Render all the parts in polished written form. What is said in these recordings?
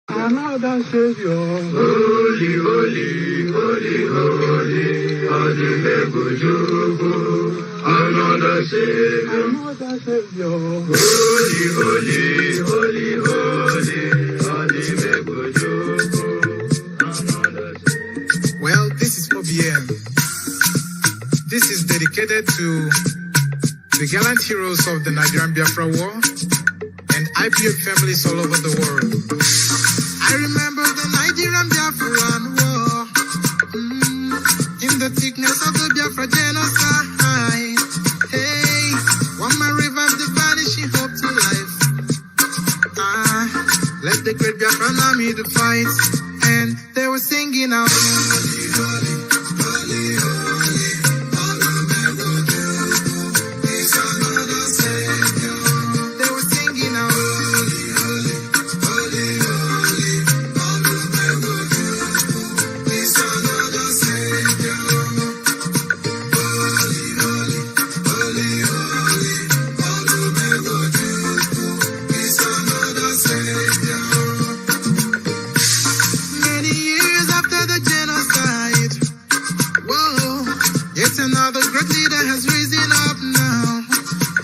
Another Savior, holy, holy, holy, holy, holy, another Savior, holy, holy, holy, holy, Well, this is MAOBI N. This is dedicated to the gallant heroes of the Nigerian Biafra War and IPF families all over the world. I remember the Nigerian Biafran War, in the thickness of the Biafra genocide. Hey, one man revived the vanishing hope to life. Let the great Biafran army to fight, and they were singing out. Holy, holy, holy, holy. Another great leader has risen up now.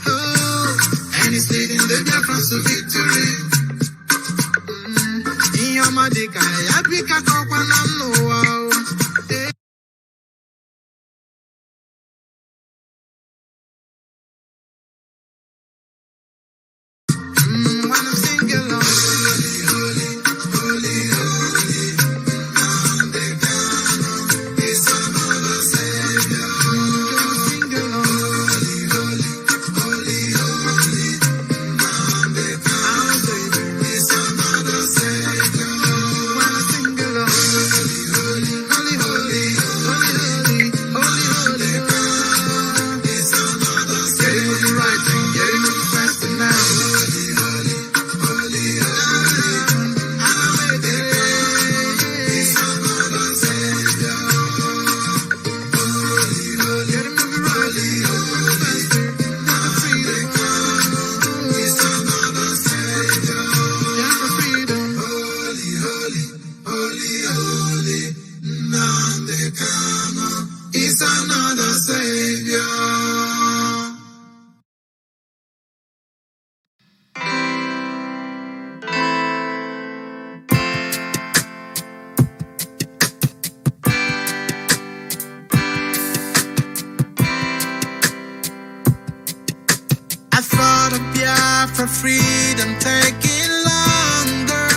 Oh, and he's leading the Biafrans to victory. In your madika, I pick a cup and I'm no wow. When I'm singing along, holy, holy, holy, holy, Nnamdi Kanu is another Savior. Holy, freedom taking longer,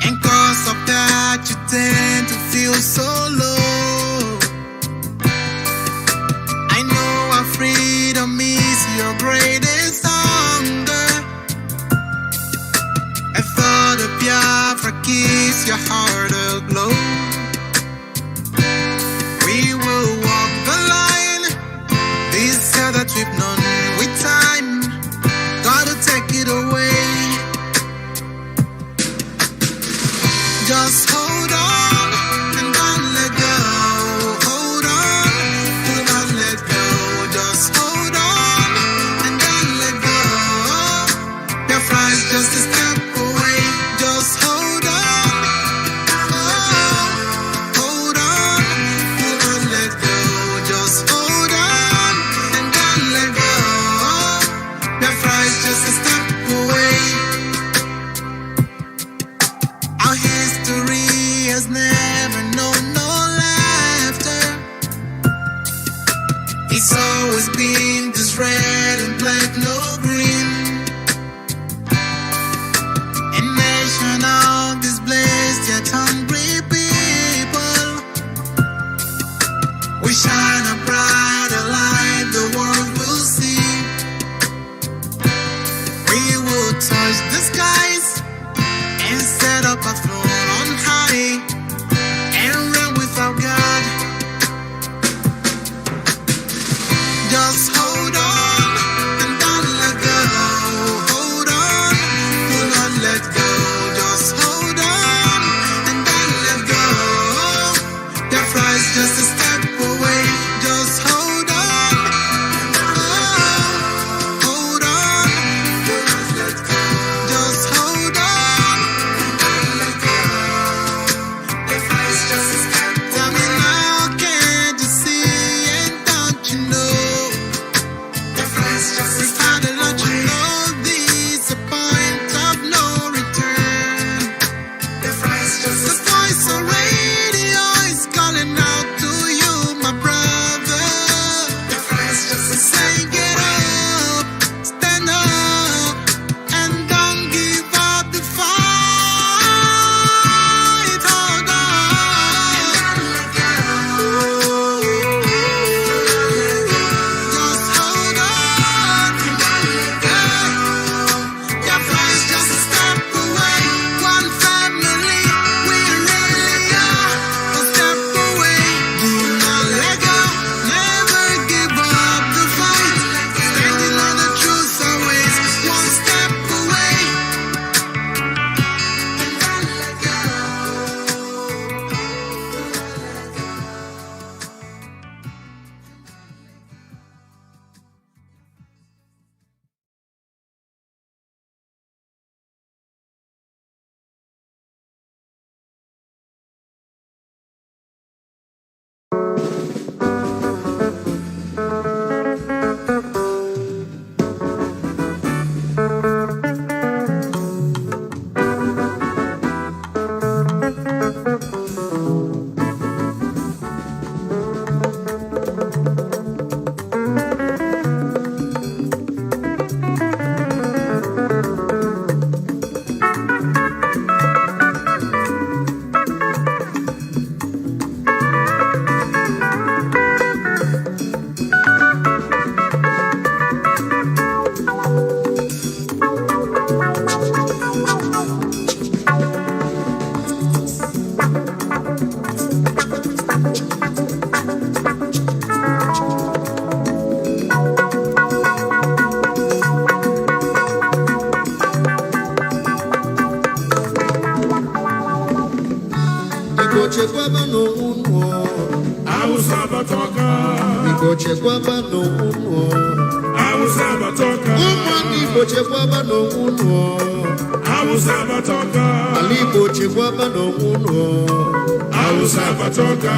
and cause of that you tend to feel so low. I know our freedom is your greatest hunger. I thought of Biafra keeps your heart aglow. We will walk the line, this hell that we've known with time. Gotta take it away. Just hold on and don't let go. Hold on, do not let go. Just hold on and don't let go. Biafra is just a step away. Just hold on. Hold on, do not let go. Just hold on and don't let go. Biafra is just a step away. Our history has never known no laughter. It's always been this red and black, no green. A nation of these blessed yet hungry people. We shine a brighter light the world will see. We will touch the skies and set up a throne on high and reign with our God. Just hold on and don't let go. Hold on, do not let go. Just hold on and don't let go. Biafra is just a step away. Just hold on. Hold on, do not let go. Just hold on and don't let go. Biafra is just a step away. Tell me now, can't you see and don't you know? Biafra is just a step away. Don't you know this a point of no return? Biafra is just a step away. The voice on radio is calling out to you, my brother. Biafra is just a saying, get up, stand up, and don't give up the fight. Hold on. Just hold on. Biafra is just a step away. One family, we really are. A step away. Do not let go. Never give up the fight. Standing on the truth always. One step away. And don't let go. chekwaba n'ụmụnụ Awụsa batoka, Igbo chekwaba n'ụmụnụ Awụsa batoka, ụmụnne Igbo chekwaba n'ụmụnụ Awụsa batoka, ala Igbo chekwaba n'ụmụnụ Awụsa batoka.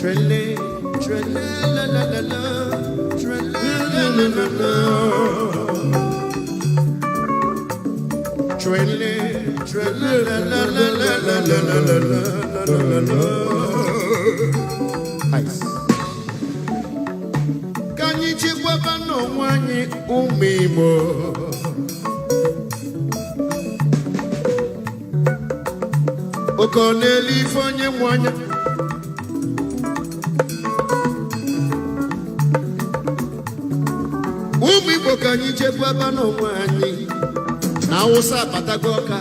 Trele, trele, la la la la, trele, la la la la. Trele, trele, la la la la la la la la la la. Ice. Kanyi chikwa bano wanyi umimo. Okoneli fonye mwanya. Umimo kanyi chikwa bano wanyi. Na usa patagoka.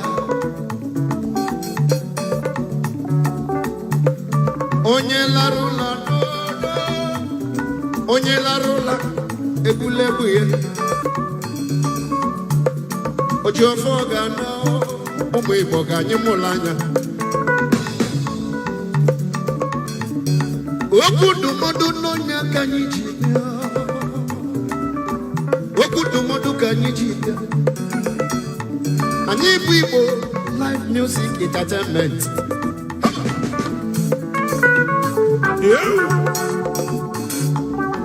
Onye la rula no. Onye la rula ebulebu ye. Ojo foga no. Umu Igbo kanyi mulanya. Okudumodu no nya kanyi jibia. Okudumodu kanyi jibia. Anyi Igbo live music entertainment.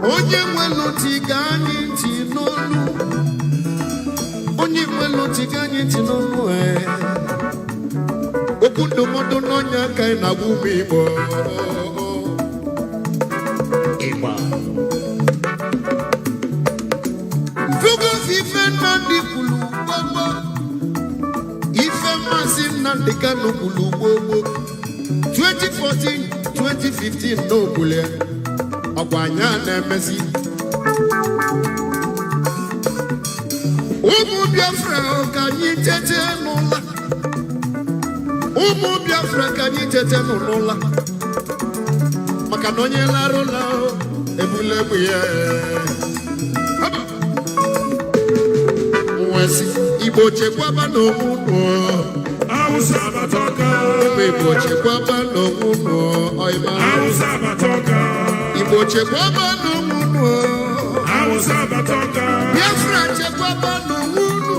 Onye nwelu tigani tinonu. Onye nwelu tigani tinonu Okudumodu no nya kai na Umu Igbo. Igba. Fugo fife Nnamdi kulu gbogbo. Ife Mazi Nnamdi Kanu kulu gbogbo. 2014, 2015 no kule. Ọkwanya na-emesi. Ụmụ Biafra ka anyị tete n'ụla. Ụmụ Biafra ka anyị tete n'ụla. Maka na onye lara ụla ebulebu ya. Nwesi Igbo chekwaba n'onwunu. Hausa batoka. Ụmụ Igbo chekwaba n'onwunu. Hausa batoka. Igbo chekwaba n'onwunu. Hausa batoka. Biafra chekwaba n'onwunu.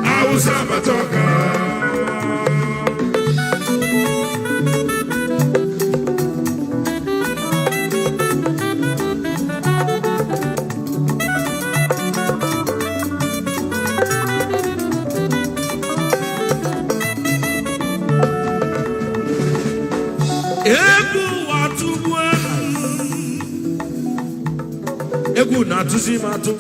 Hausa batoka. Egu na-atụzi m atụ.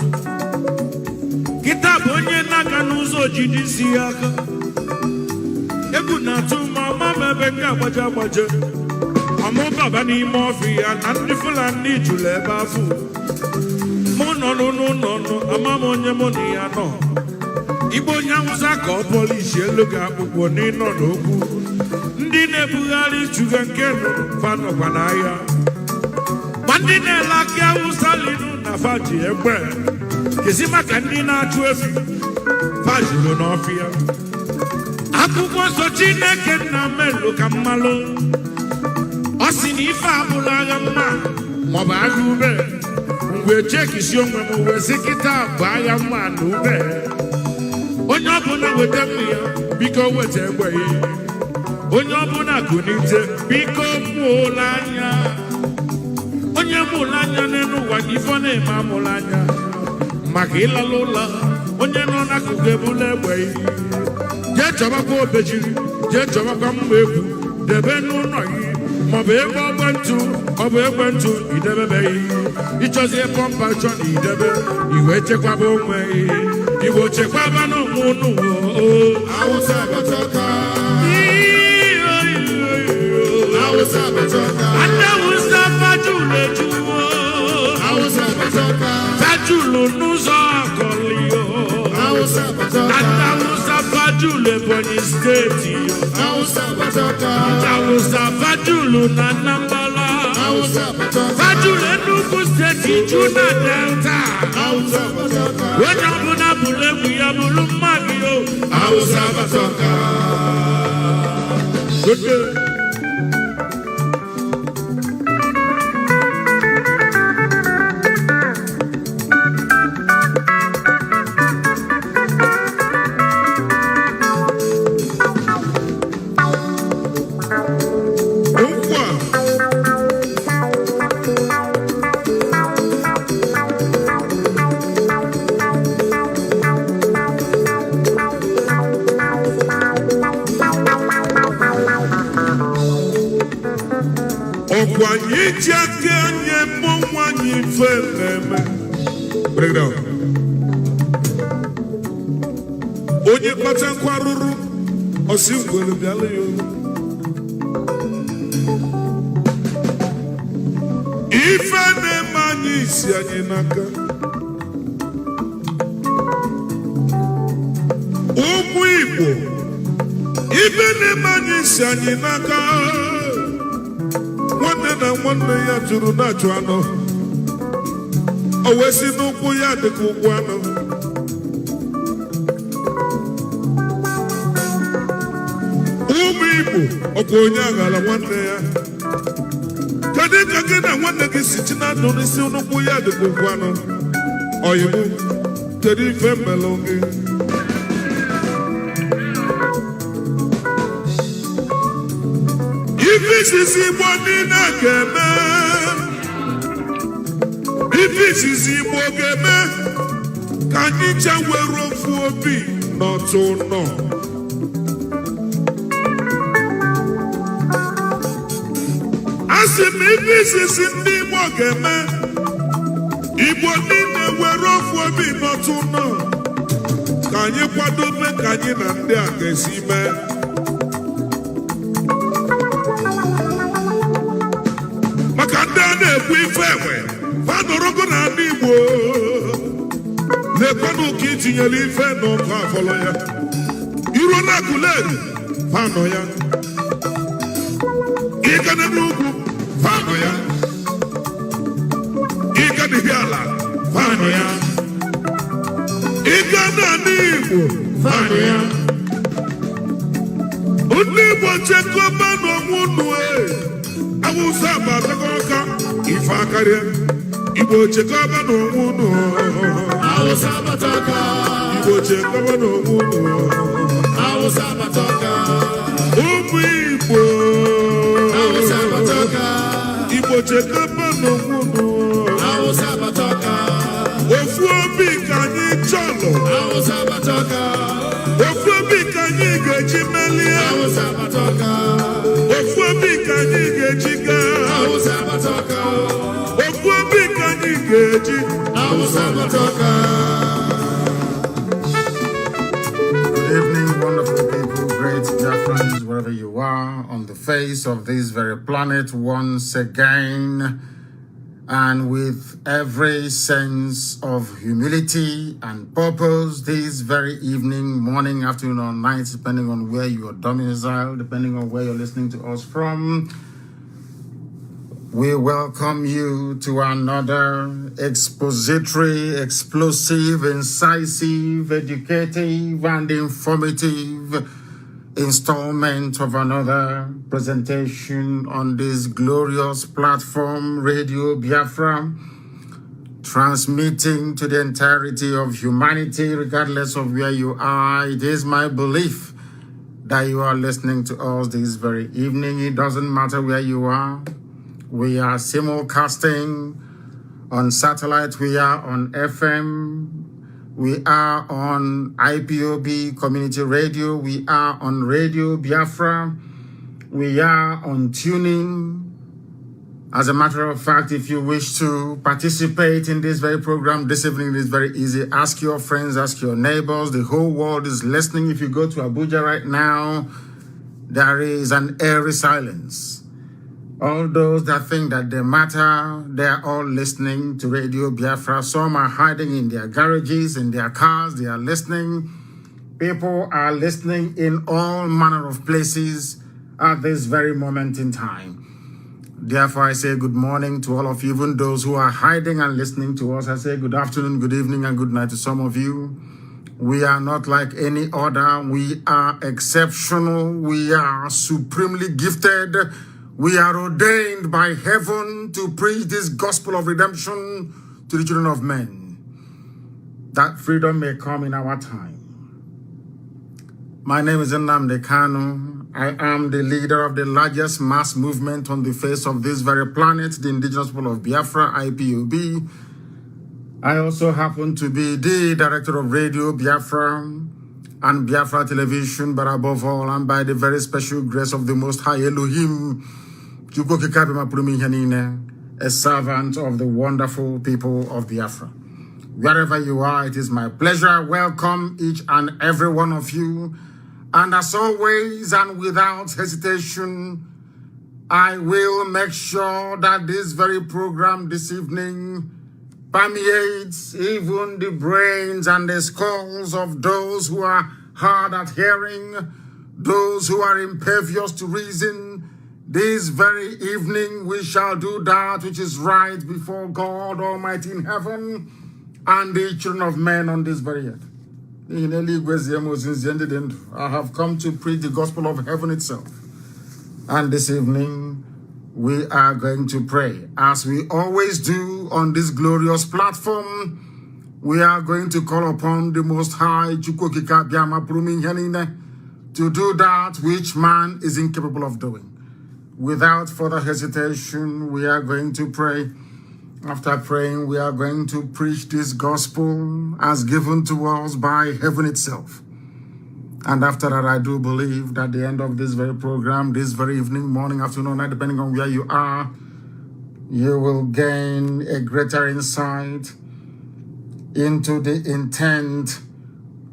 Kịta bụ onye na-aga n'ụzọ jide isi ya aka. Egu na-atụ ma ọma m ebe nke agbaje agbaje. Ọmụ baba n'ime ọfịa na ndị Fulani jụrụ ebe afọ. Mụ nọ n'ụlọ ama m onye mụ na ya nọ. Igbo onye Hausa ka ọ polisi elu ga-akpụkpọ n'ịnọ n'okwu. Ndị na-ebugharị chuga nke nụrụ fanọkwa n'ahịa. Ndị na-ele aka Hausa linu na faji egbe. Kezi maka ndị na-achụ efi fajuru n'ọfịa. Akwụkwọ nsọ Chineke nna melu ka mmalụ. Ọ sị na ife abụla agha mma maọbụ agha ube. Mgbe chekisi onwe m wee sị kịta bụ agha mma na ube. Onye ọbụla weta mmiri ya biko weta egbe ya. Onye ọbụla kunite biko mụọla anya. Onye mụrụ anya n'elu ụwa ife ọ na-eme amụrụ anya. Maka ịlala ụlọ onye nọ n'akụkụ ebula egbe. Jee chọbakwa obejiri, jee chọbakwa mma egwu, debe n'ụlọ gị. Maọbụ ebe ọ bụ egbe ntụ idebebeghị. Ịchọzie pọmpa chọ na idebe iwe chekwaba onwe. Igbo chekwaba n'onwe unu. Hausa batoka. Hausa batoka. Hausa fajule juwo. Hausa batoka. Fajulu n'ụzọ akọlio. Hausa batoka. Hausa fajule Ebonyi steeti. Hausa batoka. Hausa fajulu na Anambra. Hausa batoka. Fajulu Enugu steeti ju na Delta. Hausa batoka. Onye ọbụla bụrụ egwu ya bụrụ mmadụ yo. Hausa batoka. Good day. Break down. Onye kpata nkwarụrụ osi ngwelu bịala ya ife na-eme anyị isi anyị n'aka ụmụ Igbo ife na-eme anyị isi anyị n'aka nwanne na nwanne ya jụrụ na-achụ anọ o wee si n'ụkwụ ya dịka ụkwụ anọ ụmụ Igbo ọkwa onye aghara nwanne ya kedu ka gị na nwanne gị si chi na ndụ n'isi n'ụkwụ ya dịka ụkwụ anọ oyibo kedu ife mmelụ gị ife izizi Igbo niile ga-eme ife izizi Igbo ga-eme ka anyị chewere ofu obi n'otu nọ asị m ife izizi ndị Igbo ga-eme Igbo niile were ofu obi n'otu nọ ka anyị kwadobe ka anyị na ndị a ga-esi mee maka ndị a na-ekwu ife enwe fadorogo na ndị Igbo na-ekwenụ ka itinyere ife n'ọkụ afọlọ ya iru na Aguleri fanọ ya ịgana n'ugwu fanọ ya ịgana ala fanọ ya ịgana n'Igbo fanọ ya ndị Igbo chekọba n'onwe unu Awụsa bụ atakọrọka ife akarịa Igbo chekọba n'onwe unu Awụsa bataka Igbo chekọba n'onwe unu Awụsa bataka ụmụ Igbo Awụsa bataka Igbo chekọba n'onwe unu Awụsa bataka ofu obi ka anyị chọlụ Awụsa bataka ofu obi ka anyị ga-eji melie Awụsa bataka ofu obi ka anyị ga-eji gaa Awụsa bataka ofu obi ka anyị ga-eji Awụsa bataka. Good evening, wonderful people, great Biafrans, wherever you are on the face of this very planet once again, and with every sense of humility and purpose this very evening, morning, afternoon, or night, depending on where you are domiciled, depending on where you're listening to us from. We welcome you to another expository, explosive, incisive, educative, and informative installment of another presentation on this glorious platform, Radio Biafra, transmitting to the entirety of humanity, regardless of where you are. It is my belief that you are listening to us this very evening. It doesn't matter where you are. We are simulcasting on satellite. We are on FM. We are on IPOB Community Radio. We are on Radio Biafra. We are on tuning. As a matter of fact, if you wish to participate in this very program this evening, it is very easy. Ask your friends, ask your neighbors. The whole world is listening. If you go to Abuja right now, there is an eerie silence. All those that think that they matter, they are all listening to Radio Biafra. Some are hiding in their garages, in their cars, they are listening. People are listening in all manner of places at this very moment in time. Therefore, I say good morning to all of you, even those who are hiding and listening to us. I say good afternoon, good evening, and good night to some of you. We are not like any other. We are exceptional. We are supremely gifted. We are ordained by heaven to preach this gospel of redemption to the children of men, that freedom may come in our time. My name is Nnamdi Kanu. I am the leader of the largest mass movement on the face of this very planet, the indigenous people of Biafra, IPOB. I also happen to be the director of Radio Biafra and Biafra Television, but above all, and by the very special grace of the Most High Elohim, a servant of the wonderful people of Biafra. Wherever you are, it is my pleasure. I welcome each and every one of you. And as always, and without hesitation, I will make sure that this very program this evening permeates even the brains and the skulls of those who are hard at hearing, those who are impervious to reason. This very evening we shall do that which is right before God Almighty in heaven and the children of men on this very earth. I have come to preach the gospel of heaven itself. And this evening we are going to pray. As we always do on this glorious platform, we are going to call upon the Most High to do that which man is incapable of doing. Without further hesitation, we are going to pray. After praying, we are going to preach this gospel as given to us by heaven itself. And after that, I do believe that at the end of this very program, this very evening, morning, afternoon, night, depending on where you are, you will gain a greater insight into the intent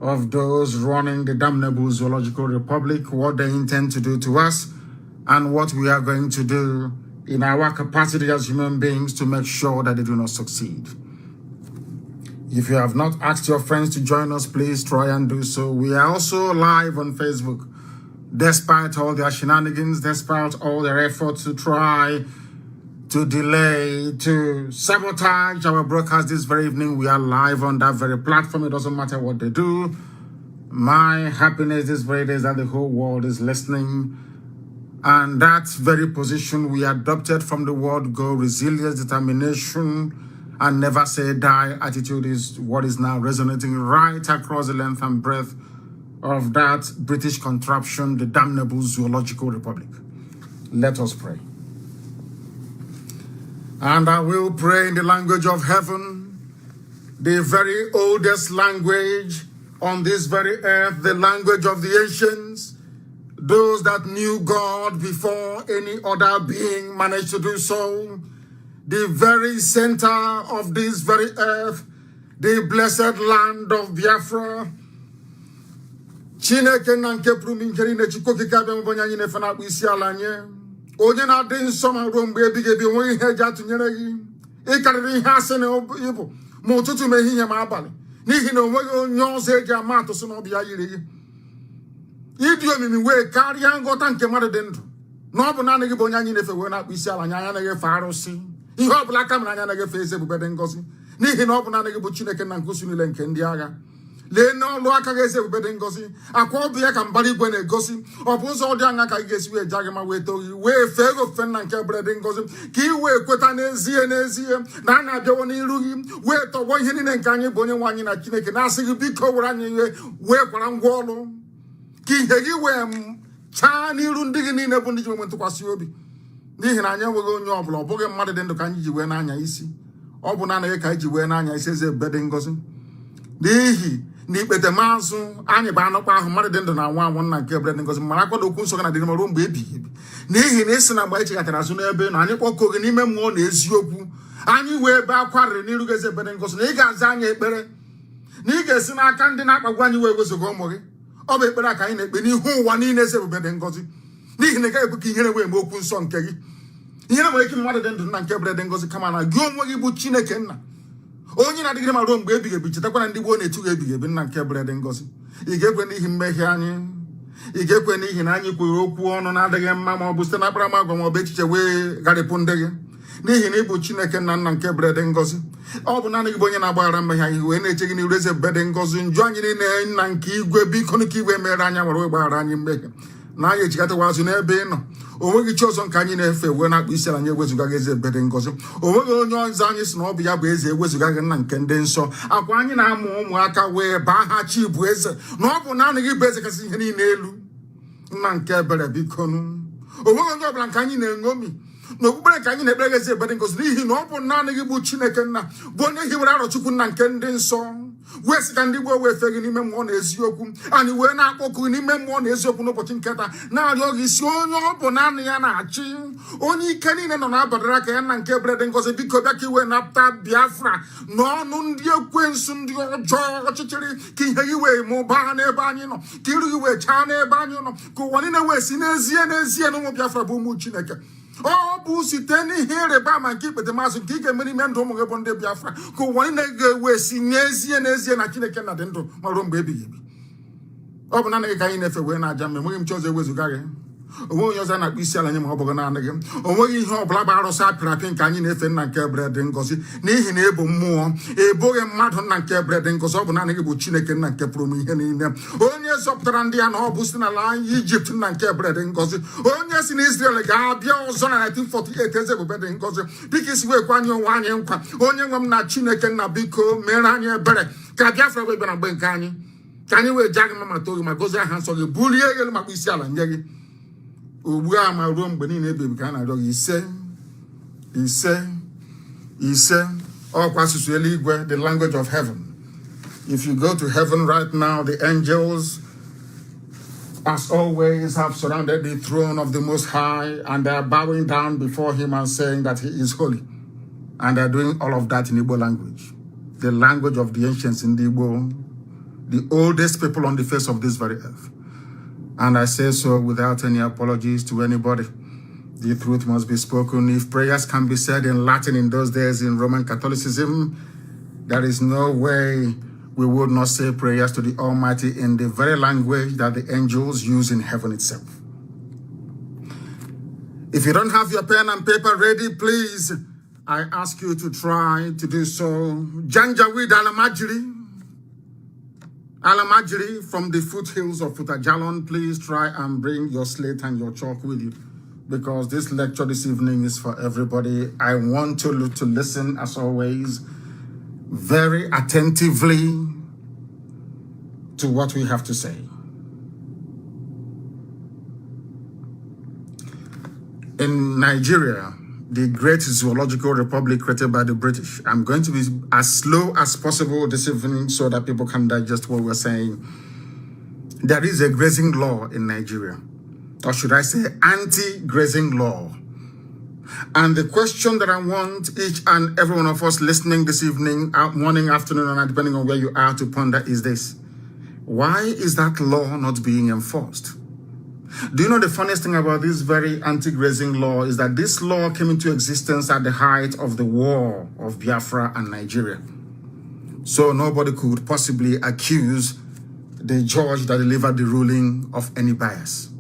of those running the damnable zoological republic, what they intend to do to us, and what we are going to do in our capacity as human beings to make sure that they do not succeed. If you have not asked your friends to join us, please try and do so. We are also live on Facebook. Despite all their shenanigans, despite all their efforts to try to delay, to sabotage our broadcast this very evening, we are live on that very platform. It doesn't matter what they do. My happiness this very day is that the whole world is listening. And that very position we adopted from the word go, resilience, determination, and never say die attitude is what is now resonating right across the length and breadth of that British contraption, the damnable zoological republic. Let us pray. And I will pray in the language of heaven, the very oldest language on this very earth, the language of the ancients, those that knew God before any other being managed to do so, the very center of this very earth, the blessed land of Biafra. Chineke na nke pụrụ nkeri na Chukwu okike abịa mbonye anyị na-efe na akpụ isi ala nye. Onye na-adị nsọ ma ruo mgbe ebighị ebi onweghị ihe eji atụnyere gị. Ị karịrị ihe asị na ịbụ ma ụtụtụ ma ehihie ma abalị. N'ihi na onweghị onye ọzọ eji ama atụ sị na ọ bụ ya yiri gị. Ịdị omimi wee karịa nghọta nke mmadụ dị ndụ. Na ọ bụ naanị gị bụ onye anyị na-efe wee na-akpụ isi ala nye anya anaghị efe arụsị. Ihe ọ bụla aka mere anya anaghị efe eze ebube dị ngọzi. N'ihi na ọ bụ naanị gị bụ Chineke na nkusu niile nke ndị agha. Lee n'ọlụ aka gị eze ebube dị ngọzi. Akwa ọbụ ya ka mbara igwe na-egosi. Ọ bụ ụzọ dị anya ka ị ga-esi wee jaa gị ma wee too gị wee fee gị ofufe nna nke ebere dị ngọzi ka ị wee kweta n'ezie na a na-abịawo n'iru gị wee tọgbọ ihe niile nke anyị bụ onye nwe anyị na Chineke na-asị gị biko were anyị ihe wee kwara ngwa ọrụ ka ihe gị wee chaa n'iru ndị gị niile bụ ndị ji nwe ntụkwasị obi. N'ihi na anyị enweghị onye ọbụla, ọ bụghị mmadụ dị ndụ ka anyị ji wee n'anya isi. Ọ bụ naanị gị ka anyị ji wee n'anya isi eze ebube dị ngọzi. N'ihi na ikpete maazụ anyị bụ anụkwa ahụ mmadụ dị ndụ na nwa anwụ nna nke ebere dị ngọzi mara akwado okwu nsọ gị na dịrị ruo mgbe ebighị ebi. N'ihi na isi na mgbe anyị chekatara azụ n'ebe na anyị kpọkọ gị n'ime mmụọ na eziokwu, anyị wee ebe akwarịrị n'iru gị eze ebere dị ngọzi na ị ga-aza anyị ekpere, na ị ga-esi n'aka ndị na-akpagbu anyị wee wezuga ụmụ gị. Ọ bụ ekpere ka anyị na-ekpe n'ihu ụwa niile eze ebube dị ngọzi. N'ihi na ị gaghị ekwe ka ihere wee mee okwu nsọ nke gị. Ihere nwere ike mmadụ dị ndụ nna nke ebere dị ngọzi kama na gị onwe gị bụ Chineke nna onye na-adịgide ma ruo mgbe ebighị ebi. Chetakwana ndị gboo na-etu gị ebighị ebi nna nke ebere dị ngọzi. Ị ga-ekwe n'ihi mmehie anyị, ị ga-ekwe n'ihi na anyị kwere okwu ọnụ na-adịghị mma ma ọ bụ site na akparamagwa ma ọ bụ echiche wee gharịpụ ndị gị. N'ihi na ị bụ Chineke nna nna nke ebere dị ngọzi. Ọ bụ naanị gị bụ onye na-agbaghara mmehie anyị wee na-eche gị n'iru eze ebube dị ngọzi. Njụ anyị niile nna nke igwe biko ka igwe mere anyị nwere wee gbaghara anyị mmehie na anyị echikatawa azụ n'ebe ị nọ. O nweghị chi ọzọ nke anyị na-efe wee na-akpụ isi ala anyị ewezuga gị eze ebube dị ngọzi. O nweghị onye ọzọ anyị sị na ọ bụ ya bụ eze ewezuga gị nna nke ndị nsọ. Akwa anyị na-amụ ụmụaka wee baa ha chi bụ eze na ọ bụ naanị gị bụ eze kasị ihe niile elu nna nke ebere bikonu. O nweghị onye ọbụla nke anyị na-eṅomi na okpukpere nke anyị na-ekpere gị eze ebere dị ngọzi n'ihi na ọ bụ naanị gị bụ Chineke nna bụ onye hiwere arọ Chukwu nna nke ndị nsọ. West can live with any one is yoku, and when I walk in him one is open opportunity. Now you're so banana chin, only canning on Abarakan and Cabred and Gossip Kobaki when up that Biafra. No, nundio quensun your jaw, King Hayway, Mobane Banino, kill you a Chane Banino, go one in a way, Sinezian Biafra Bumuchineka. Oh, Pussy, Tenny here about my keep at the mass and kick a many men don't upon the Biafra. Go one day way, Sinezian, and I can't do my room baby. Oh, but none of the if when I jam and William chose a way to carry. Oh, you're not be selling him Hobogan again. Oh, what you hope Blabaro sat crapping canyon if and Cabred and Gossi, near enable more. A boy and Martin and Cabred and Gosobanani Buchinekan and Caprumi in them. Oh, yes, up and Hobus in a line, Egypt and Cabred and Gossi. Oh, yes, in Israel, Gabia, son, 1948 years ago, better in Gossi. Because we're one young one, only one Chinekan Nabiko, Melania Bere, Biafra Weber and Bencani. Can you wear Jagamma told my goes hands on the bully, Mabisial and Yagi? We are my room, but in a baby can I do. He said, all passes really were the language of heaven. If you go to heaven right now, the angels, as always, have surrounded the throne of the Most High, and they are bowing down before him and saying that he is holy. And they are doing all of that in Igbo language, the language of the ancients in the Igbo, the oldest people on the face of this very earth. And I say so without any apologies to anybody. The truth must be spoken. If prayers can be said in Latin in those days in Roman Catholicism, there is no way we would not say prayers to the Almighty in the very language that the angels use in heaven itself. If you don't have your pen and paper ready, please, I ask you to try to do so. Janjaweed Alamajiri from the foothills of Futajalon, please try and bring your slate and your chalk with you, because this lecture this evening is for everybody. I want to listen, as always, very attentively to what we have to say. In Nigeria, the great zoological republic created by the British, I'm going to be as slow as possible this evening so that people can digest what we're saying. There is a grazing law in Nigeria, or should I say anti-grazing law. And the question that I want each and every one of us listening this evening, morning, afternoon, and depending on where you are, to ponder is this: why is that law not being enforced? Do you know the funniest thing about this very anti-grazing law is that this law came into existence at the height of the war of Biafra and Nigeria. So nobody could possibly accuse the judge that delivered the ruling of any bias.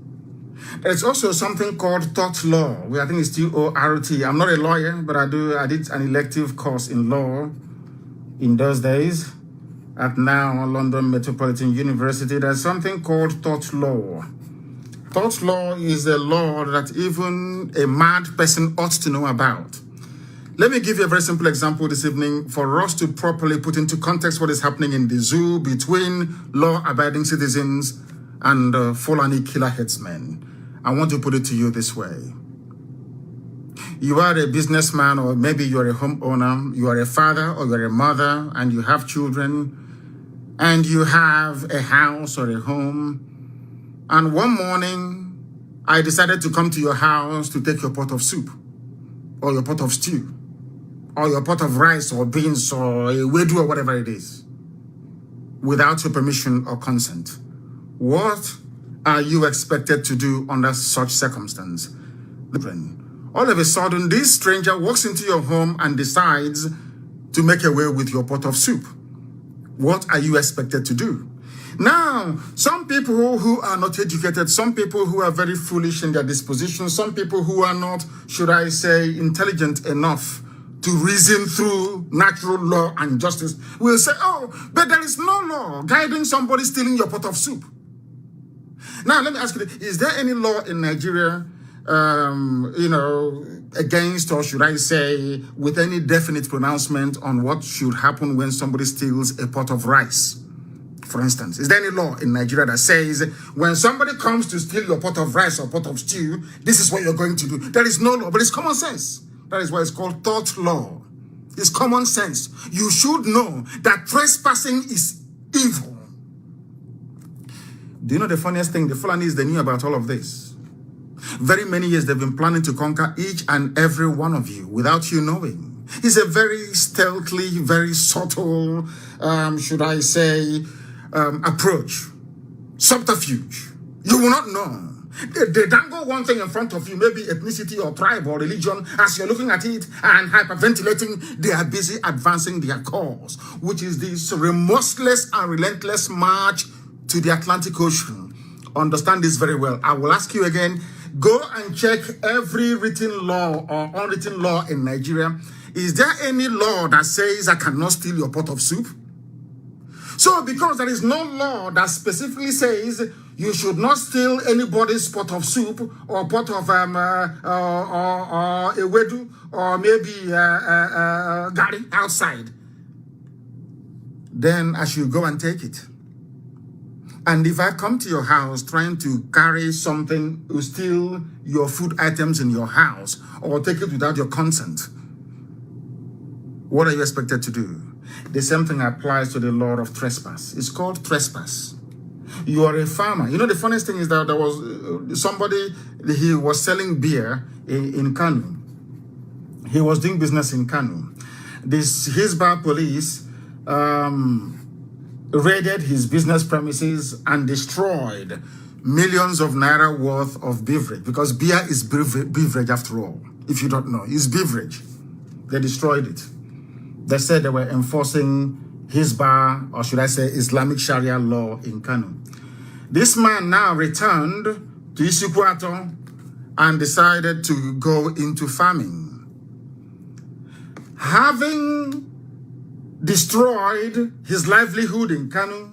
There's also something called tort law, where I think it's T-O-R-T. I'm not a lawyer, but I did an elective course in law in those days at now London Metropolitan University. There's something called tort law. Tort law is a law that even a mad person ought to know about. Let me give you a very simple example this evening for us to properly put into context what is happening in the zoo between law-abiding citizens and Fulani killer headsmen. I want to put it to you this way. You are a businessman, or maybe you're a homeowner, you are a father or you're a mother, and you have children, and you have a house or a home. And one morning, I decided to come to your house to take your pot of soup, or your pot of stew, or your pot of rice or beans or a wedu or whatever it is, without your permission or consent. What are you expected to do under such circumstance? All of a sudden, this stranger walks into your home and decides to make away with your pot of soup. What are you expected to do? Now, some people who are not educated, some people who are very foolish in their disposition, some people who are not, should I say, intelligent enough to reason through natural law and justice will say, oh, but there is no law guiding somebody stealing your pot of soup. Now, let me ask you, is there any law in Nigeria, against, or should I say, with any definite pronouncement on what should happen when somebody steals a pot of rice? For instance, is there any law in Nigeria that says when somebody comes to steal your pot of rice or pot of stew, this is what you're going to do? There is no law, but it's common sense. That is why it's called tort law. It's common sense. You should know that trespassing is evil. Do you know the funniest thing? The Fulanis, they knew about all of this. Very many years they've been planning to conquer each and every one of you without you knowing. It's a very stealthily, very subtle, should I say, approach. Subterfuge. You will not know. They dangle one thing in front of you, maybe ethnicity or tribe or religion. As you're looking at it and hyperventilating, they are busy advancing their cause, which is this remorseless and relentless march to the Atlantic Ocean. Understand this very well. I will ask you again, go and check every written law or unwritten law in Nigeria. Is there any law that says I cannot steal your pot of soup? So because there is no law that specifically says you should not steal anybody's pot of soup or pot of ewedu or maybe gari outside, then I should go and take it. And if I come to your house trying to carry something to steal your food items in your house or take it without your consent, what are you expected to do? The same thing applies to the law of trespass. It's called trespass. You are a farmer. You know, the funniest thing is that there was somebody, he was selling beer in Kanu. He was doing business in Kanu. This Hisba police raided his business premises and destroyed millions of naira worth of beverage, because beer is beverage after all. If you don't know, it's beverage. They destroyed it. They said they were enforcing Hisba, or should I say Islamic Sharia law in Kanu. This man now returned to Isukwato and decided to go into farming. Having destroyed his livelihood in Kanu,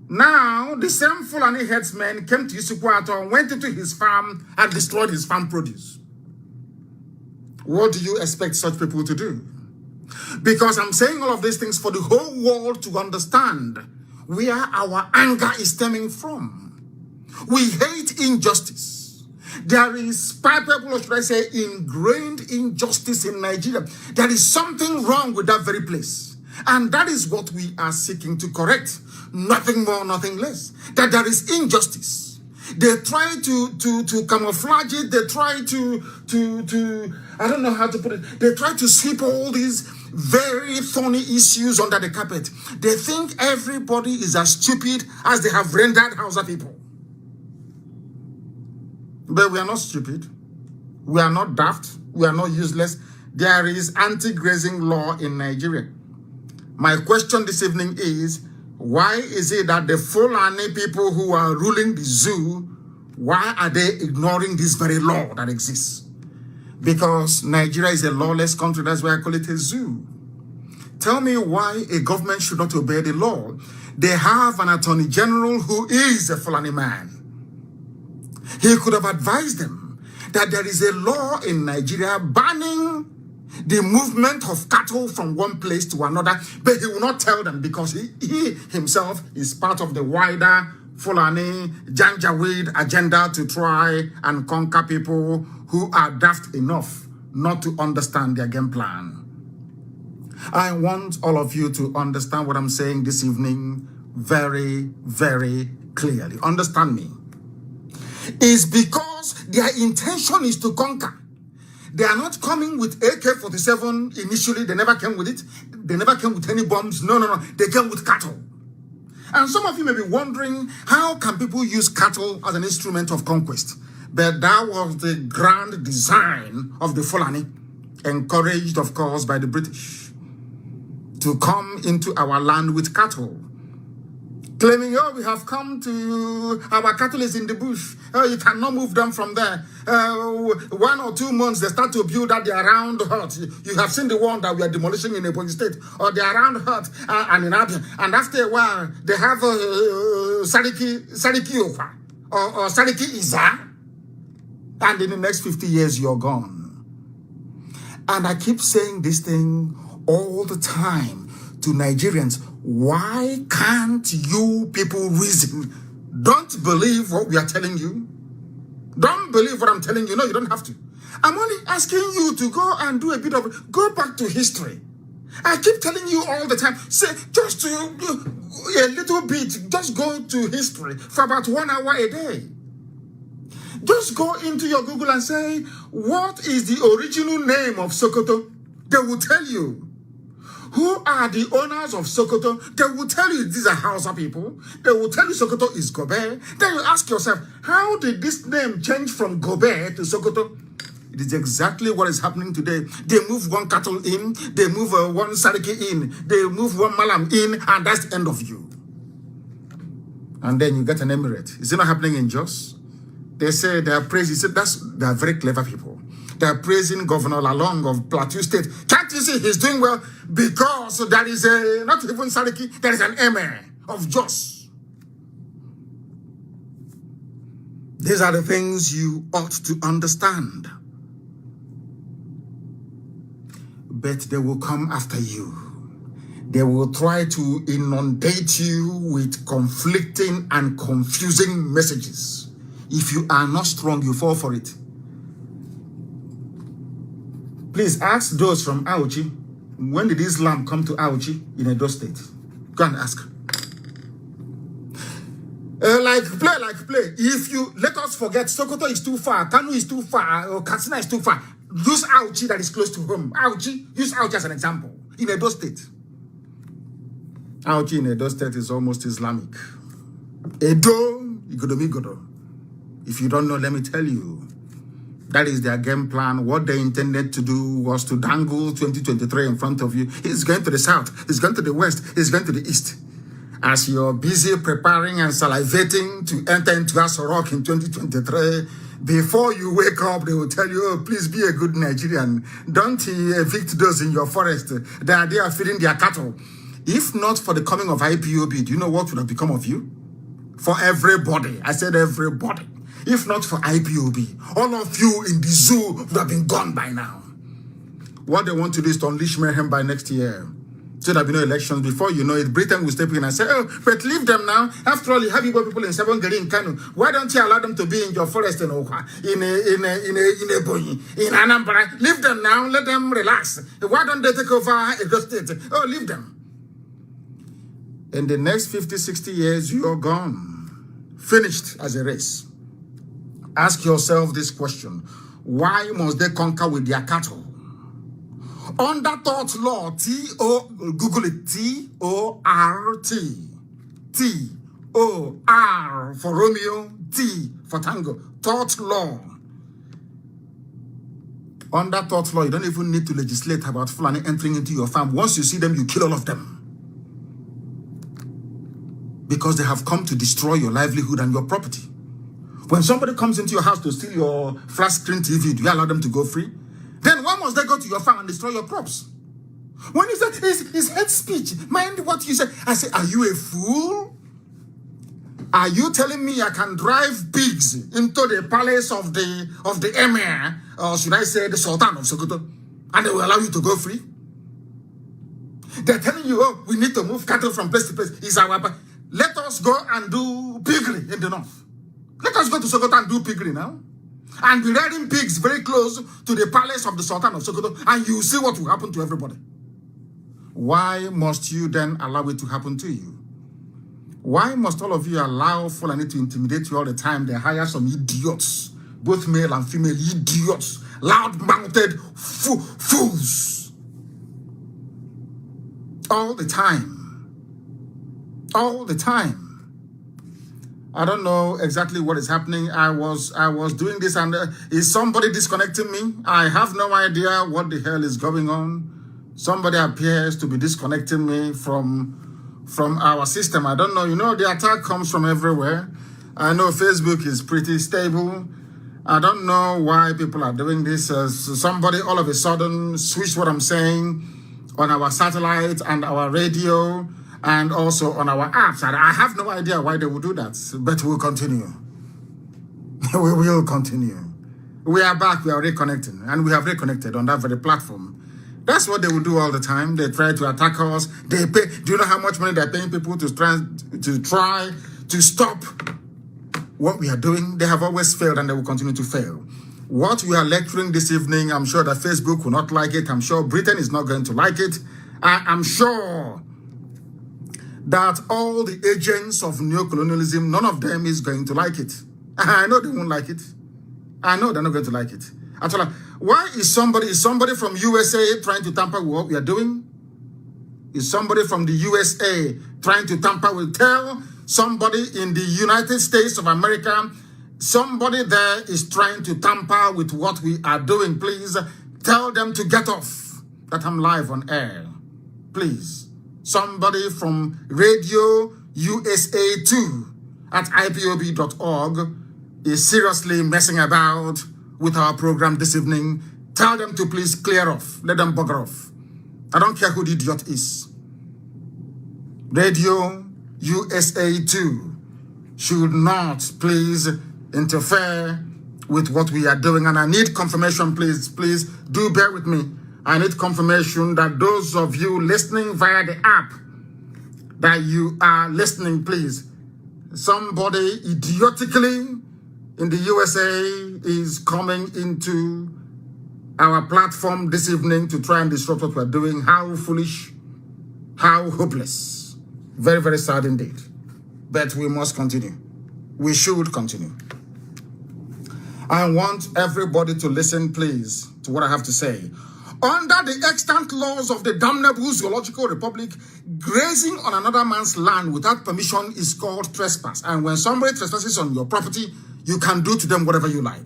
now the same Fulani headsmen came to Isukwato, went into his farm and destroyed his farm produce. What do you expect such people to do? Because I'm saying all of these things for the whole world to understand where our anger is stemming from. We hate injustice. There is palpable, or should I say, ingrained injustice in Nigeria. There is something wrong with that very place. And that is what we are seeking to correct. Nothing more, nothing less. That there is injustice. They try to camouflage it. They try to I don't know how to put it. They try to sweep all these very thorny issues under the carpet. They think everybody is as stupid as they have rendered Hausa people. But we are not stupid. We are not daft. We are not useless. There is anti-grazing law in Nigeria. My question this evening is, why is it that the Fulani people who are ruling the zoo, why are they ignoring this very law that exists? Because Nigeria is a lawless country. That's why I call it a zoo. Tell me why a government should not obey the law. They have an attorney general who is a Fulani man. He could have advised them that there is a law in Nigeria banning the movement of cattle from one place to another, but he will not tell them because he himself is part of the wider Fulani Janjaweed agenda to try and conquer people who are daft enough not to understand their game plan. I want all of you to understand what I'm saying this evening very, very clearly. Understand me. It's because their intention is to conquer. They are not coming with AK-47 initially. They never came with it. They never came with any bombs. No. They came with cattle. And some of you may be wondering, how can people use cattle as an instrument of conquest? But that was the grand design of the Fulani, encouraged, of course, by the British, to come into our land with cattle. Claiming, oh, we have come to, our cattle is in the bush. Oh, you cannot move them from there. 1 or 2 months, they start to build at their round hut. You have seen the one that we are demolishing in Ebonyi State, or their round hut and in Abia. And after a while, they have Sariki Ofa or Sariki Iza. And in the next 50 years, you're gone. And I keep saying this thing all the time to Nigerians. Why can't you people reason? Don't believe what we are telling you. Don't believe what I'm telling you. No, you don't have to. I'm only asking you to go and do a bit of, go back to history. I keep telling you all the time, say, just to a little bit, just go to history for about 1 hour a day. Just go into your Google and say, what is the original name of Sokoto? They will tell you. Who are the owners of Sokoto? They will tell you these are Hausa people. They will tell you Sokoto is Gobe. Then you ask yourself, how did this name change from Gobe to Sokoto? It is exactly what is happening today. They move one cattle in, they move one Sariki in, they move one Malam in, and that's the end of you. And then you get an emirate. Is it not happening in Jos? They say they are praising, they are very clever people. They are praising Governor Lalong of Plateau State. Can't you see he's doing well? Because there is a, not even Sariki, there is an emir of Jos. These are the things you ought to understand. But they will come after you. They will try to inundate you with conflicting and confusing messages. If you are not strong, you fall for it. Please ask those from Auchi, when did Islam come to Auchi in Edo State? Go and ask. Like play. If you let us forget Sokoto is too far, Kanu is too far, or Katsina is too far, use Auchi that is close to home. Use Auchi as an example. In Edo State. Auchi in Edo State is almost Islamic. Edo, Igodomigodo. If you don't know, let me tell you. That is their game plan. What they intended to do was to dangle 2023 in front of you. He's going to the south. He's going to the west. He's going to the east. As you're busy preparing and salivating to enter into Asorok in 2023, before you wake up, they will tell you, oh, please be a good Nigerian. Don't evict those in your forest. They are feeding their cattle. If not for the coming of IPOB, do you know what would have become of you? For everybody. I said everybody. If not for IPOB, all of you in the zoo would have been gone by now. What they want to do is to unleash mayhem by next year. So there'll be no elections. Before you know it, Britain will step in and say, oh, but leave them now. After all, you have Igbo people in Sabongari in Kanu. Why don't you allow them to be in your forest in Okwa, in Ebonyi, in Anambra? Leave them now. Let them relax. Why don't they take over Edo State? Oh, leave them. In the next 50, 60 years, you're gone. Finished as a race. Ask yourself this question. Why must they conquer with their cattle? Under Tort Law, Google it, T-O-R-T. T-O-R for Romeo, T for Tango. Tort Law. Under Tort Law, you don't even need to legislate about Fulani entering into your farm. Once you see them, you kill all of them. Because they have come to destroy your livelihood and your property. When somebody comes into your house to steal your flat screen TV, do you allow them to go free? Then why must they go to your farm and destroy your crops? When he said it's hate speech, mind what you say. I say, are you a fool? Are you telling me I can drive pigs into the palace of the emir, or should I say the sultan of Sokoto, and they will allow you to go free? They're telling you, oh, we need to move cattle from place to place. Let us go and do piggery in the north. Let us go to Sokoto and do piggery now. And be rearing pigs very close to the palace of the Sultan of Sokoto, and you see what will happen to everybody. Why must you then allow it to happen to you? Why must all of you allow Fulani to intimidate you all the time? They hire some idiots, both male and female idiots, loud-mouthed fools. All the time. All the time. I don't know exactly what is happening. I was doing this, and is somebody disconnecting me? I have no idea what the hell is going on. Somebody appears to be disconnecting me from our system. I don't know. You know, the attack comes from everywhere. I know Facebook is pretty stable. I don't know why people are doing this. Somebody all of a sudden switched what I'm saying on our satellite and our radio, and also on our apps. And I have no idea why they will do that, but we'll continue. We will continue. We are back, we are reconnecting, and we have reconnected on that very platform. That's what they will do all the time. They try to attack us. They pay. Do you know how much money they're paying people to try to stop what we are doing? They have always failed, and they will continue to fail. What we are lecturing this evening, I'm sure that Facebook will not like it. I'm sure Britain is not going to like it. I am sure that all the agents of neocolonialism, none of them is going to like it. I know they won't like it. I know they're not going to like it. Actually, why is somebody from USA trying to tamper with what we are doing? Is somebody from the USA trying to tamper with? Tell somebody in the United States of America, somebody there is trying to tamper with what we are doing. Please tell them to get off, that I'm live on air. Please. Somebody from Radio USA 2 at IPOB.org is seriously messing about with our program this evening. Tell them to please clear off. Let them bugger off. I don't care who the idiot is. Radio USA 2 should not please interfere with what we are doing. And I need confirmation, please do bear with me. I need confirmation that those of you listening via the app, that you are listening, please. Somebody idiotically in the USA is coming into our platform this evening to try and disrupt what we're doing. How foolish, how hopeless. Very, very sad indeed. But we must continue. We should continue. I want everybody to listen, please, to what I have to say. Under the extant laws of the damnable zoological republic, grazing on another man's land without permission is called trespass. And when somebody trespasses on your property, you can do to them whatever you like.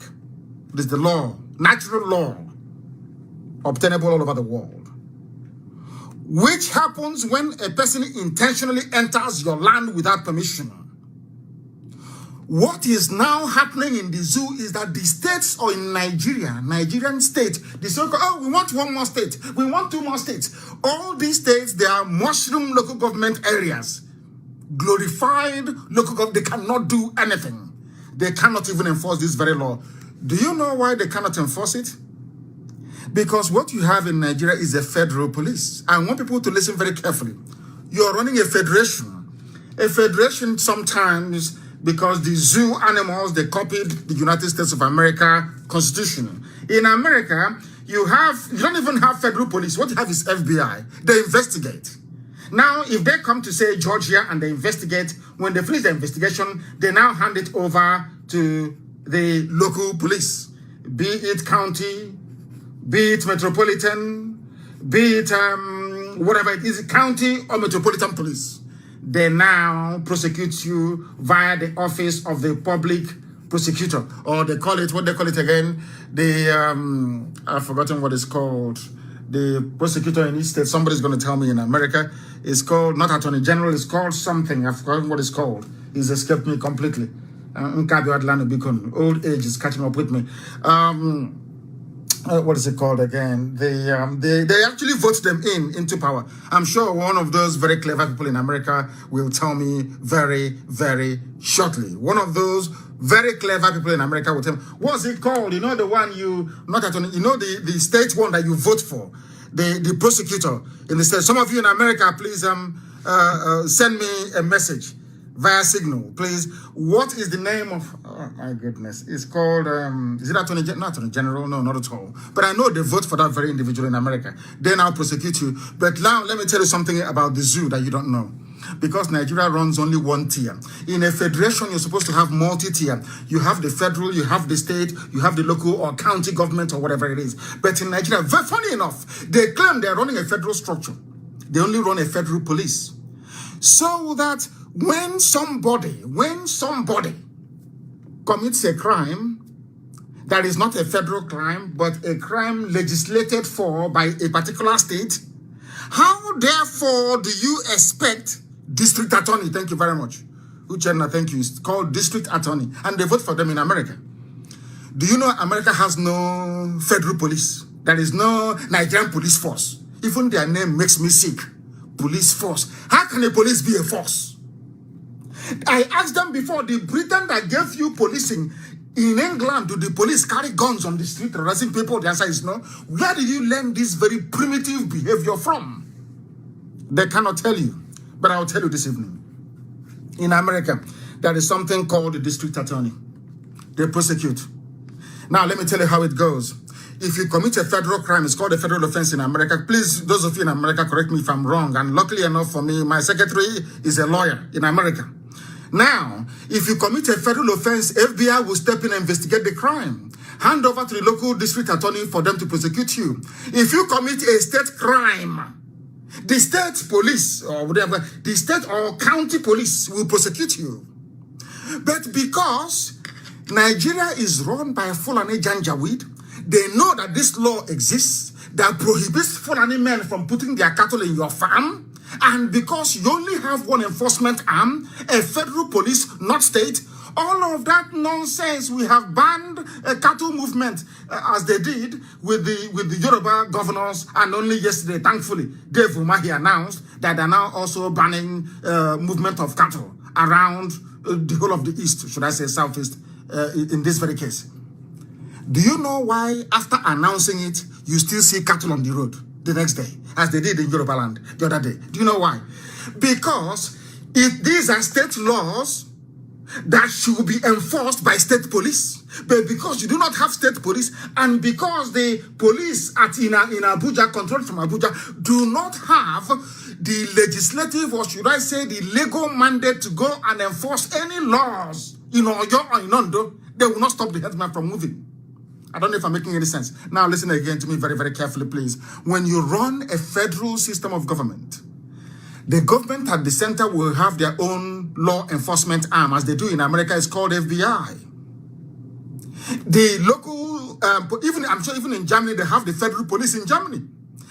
It is the law, natural law, obtainable all over the world. Which happens when a person intentionally enters your land without permission. What is now happening in the zoo is that the states, or in Nigeria, Nigerian state, the so-called, oh, we want one more state, we want two more states. All these states, they are mushroom local government areas. Glorified local government, they cannot do anything. They cannot even enforce this very law. Do you know why they cannot enforce it? Because what you have in Nigeria is a federal police. I want people to listen very carefully. You are running a federation. A federation sometimes, because the zoo animals, they copied the United States of America Constitution. In America, you don't even have federal police. What you have is FBI. They investigate. Now, if they come to, say, Georgia and they investigate, when they finish the investigation, they now hand it over to the local police, be it county, be it metropolitan, be it whatever it is, county or metropolitan police. They now prosecute you via the office of the public prosecutor, or they call it, what they call it again, the, I've forgotten what it's called, the prosecutor in each state. Somebody's going to tell me in America. It's called, not Attorney General, it's called something. I've forgotten what it's called. It's escaped me completely. Old age is catching up with me. What is it called again? They actually vote them into power. I'm sure one of those very clever people in America will tell me very, very shortly. One of those very clever people in America will tell me, what's it called? You know, the one you, not at, you know, the state one that you vote for, the prosecutor in the state. Some of you in America, please send me a message via Signal, please. What is the name of, oh my goodness, it's called, is it not Attorney General? No, not at all. But I know they vote for that very individual in America. They now prosecute you. But now let me tell you something about the zoo that you don't know. Because Nigeria runs only one tier. In a federation, you're supposed to have multi-tier. You have the federal, you have the state, you have the local or county government or whatever it is. But in Nigeria, very funny enough, they claim they're running a federal structure. They only run a federal police. So that when somebody commits a crime that is not a federal crime, but a crime legislated for by a particular state, how therefore do you expect district attorney, thank you very much, Uchenna, thank you, it's called district attorney, and they vote for them in America. Do you know America has no federal police? There is no Nigerian police force. Even their name makes me sick. Police force. How can a police be a force? I asked them before, the Britain that gave you policing in England, do the police carry guns on the street harassing people? The answer is no. Where did you learn this very primitive behavior from? They cannot tell you, but I'll tell you this evening. In America, there is something called the district attorney. They prosecute. Now, let me tell you how it goes. if you commit a federal crime, it's called a federal offense in America. Please, those of you in America, correct me if I'm wrong. And luckily enough for me, my secretary is a lawyer in America. Now, if you commit a federal offense, FBI will step in and investigate the crime. Hand over to the local district attorney for them to prosecute you. If you commit a state crime, the state police or whatever, the state or county police will prosecute you. But because Nigeria is run by Fulani Janjaweed, they know that this law exists that prohibits Fulani men from putting their cattle in your farm. And because you only have one enforcement arm, a federal police, not state, all of that nonsense, we have banned a cattle movement as they did with the Yoruba governors, and only yesterday, thankfully, Dave Umahi announced that they're now also banning movement of cattle around the whole of the East, should I say Southeast, in this very case. Do you know why after announcing it, you still see cattle on the road the next day, as they did in Yoruba land the other day? Do you know why? Because if these are state laws that should be enforced by state police, but because you do not have state police, and because the police in Abuja, controlled from Abuja, do not have the legislative, or should I say the legal mandate to go and enforce any laws in Oyo or in Ondo, they will not stop the headman from moving. I don't know if I'm making any sense. Now listen again to me very, very carefully, please. When you run a federal system of government, the government at the center will have their own law enforcement arm, as they do in America. It's called FBI. The local, I'm sure even in Germany, they have the federal police in Germany.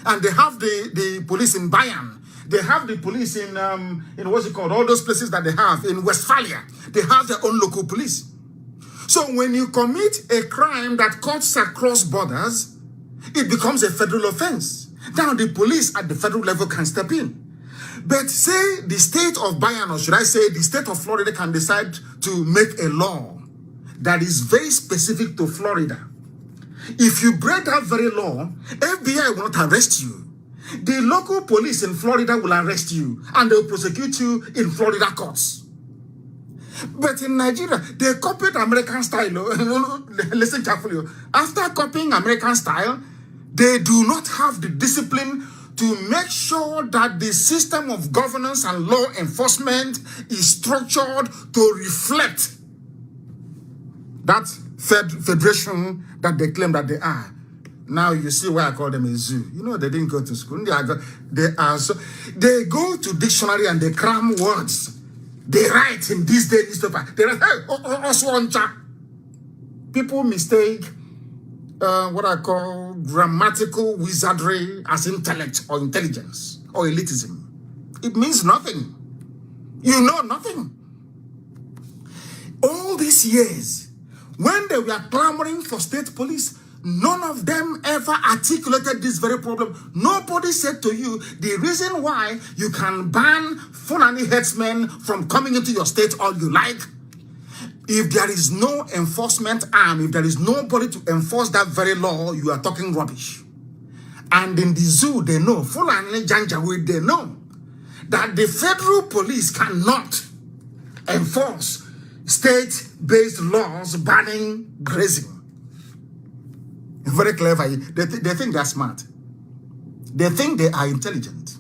And they have the police in Bayern. They have the police in what's it called? All those places that they have in Westphalia. They have their own local police. So when you commit a crime that cuts across borders, it becomes a federal offense. Now the police at the federal level can step in. But say the state of Bayern, or should I say the state of Florida, can decide to make a law that is very specific to Florida. If you break that very law, FBI will not arrest you. The local police in Florida will arrest you and they will prosecute you in Florida courts. But in Nigeria, they copied American style. Listen carefully. After copying American style, they do not have the discipline to make sure that the system of governance and law enforcement is structured to reflect that federation that they claim that they are. Now you see why I call them a zoo. You know, they didn't go to school. They go to dictionary and they cram words. They write in this day newspaper. They write, hey, people mistake what I call grammatical wizardry as intellect or intelligence or elitism. It means nothing. You know nothing. All these years, when they were clamoring for state police, none of them ever articulated this very problem. Nobody said to you the reason why you can ban Fulani headsmen from coming into your state all you like. If there is no enforcement arm, if there is nobody to enforce that very law, you are talking rubbish. And in the zoo, they know, Fulani Janjaweed, they know that the federal police cannot enforce state-based laws banning grazing. Very clever. They think they're smart. They think they are intelligent.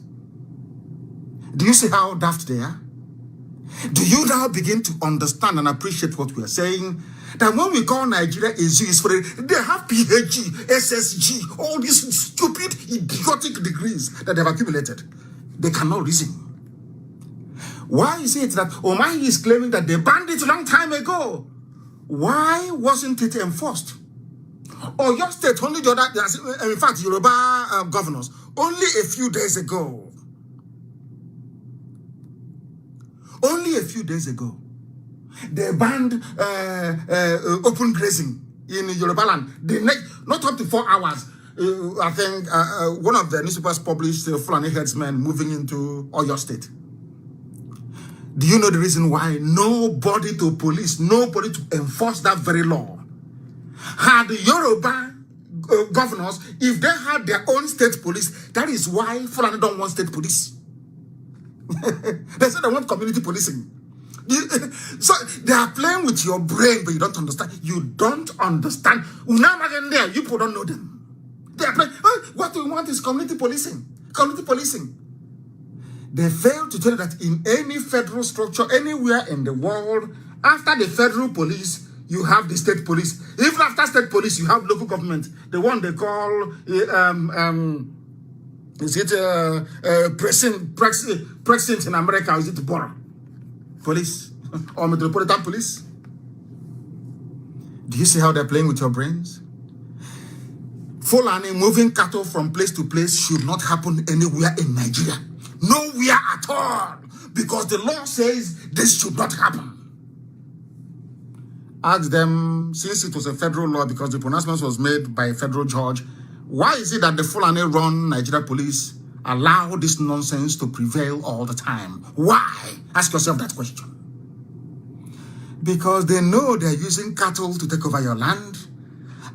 Do you see how daft they are? Do you now begin to understand and appreciate what we are saying? That when we call Nigeria a zoo, is for they have PhD, SSG, all these stupid, idiotic degrees that they've accumulated. They cannot reason. Why is it that Omahi is claiming that they banned it a long time ago? Why wasn't it enforced? Or your state, only the other, in fact, Yoruba governors, only a few days ago, they banned open grazing in Yoruba land. Not up to 4 hours. I think one of the newspapers published Fulani headsmen moving into Oyo State. Do you know the reason why? Nobody to police, nobody to enforce that very law. Had the Yoruba governors, if they had their own state police, that is why Fulani don't want state police. They say they want community policing. So they are playing with your brain, but you don't understand. You don't understand. You people don't know them. They are playing. What we want is community policing. Community policing. They fail to tell you that in any federal structure, anywhere in the world, after the federal police, you have the state police. Even after state police, you have local government. The one they call, is it precinct in America, or is it borough police or metropolitan police? Do you see how they're playing with your brains? Fulani moving cattle from place to place should not happen anywhere in Nigeria. Nowhere at all. Because the law says this should not happen. Ask them, since it was a federal law, because the pronouncement was made by a federal judge, why is it that the Fulani-run Nigeria police allow this nonsense to prevail all the time? Why? Ask yourself that question. Because they know they're using cattle to take over your land,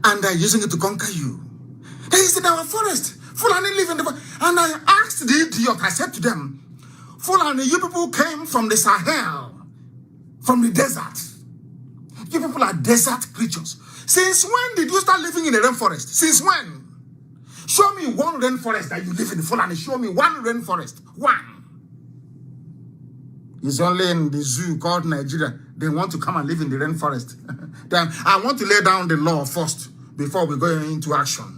and they're using it to conquer you. They is in our forest. Fulani live in the forest. And I asked the idiot, I said to them, Fulani, you people came from the Sahel, from the desert. You people are desert creatures. Since when did you start living in a rainforest? Since when? Show me one rainforest that you live in, Fulani. Show me one rainforest. One. It's only in the zoo called Nigeria. They want to come and live in the rainforest. Then I want to lay down the law first before we go into action.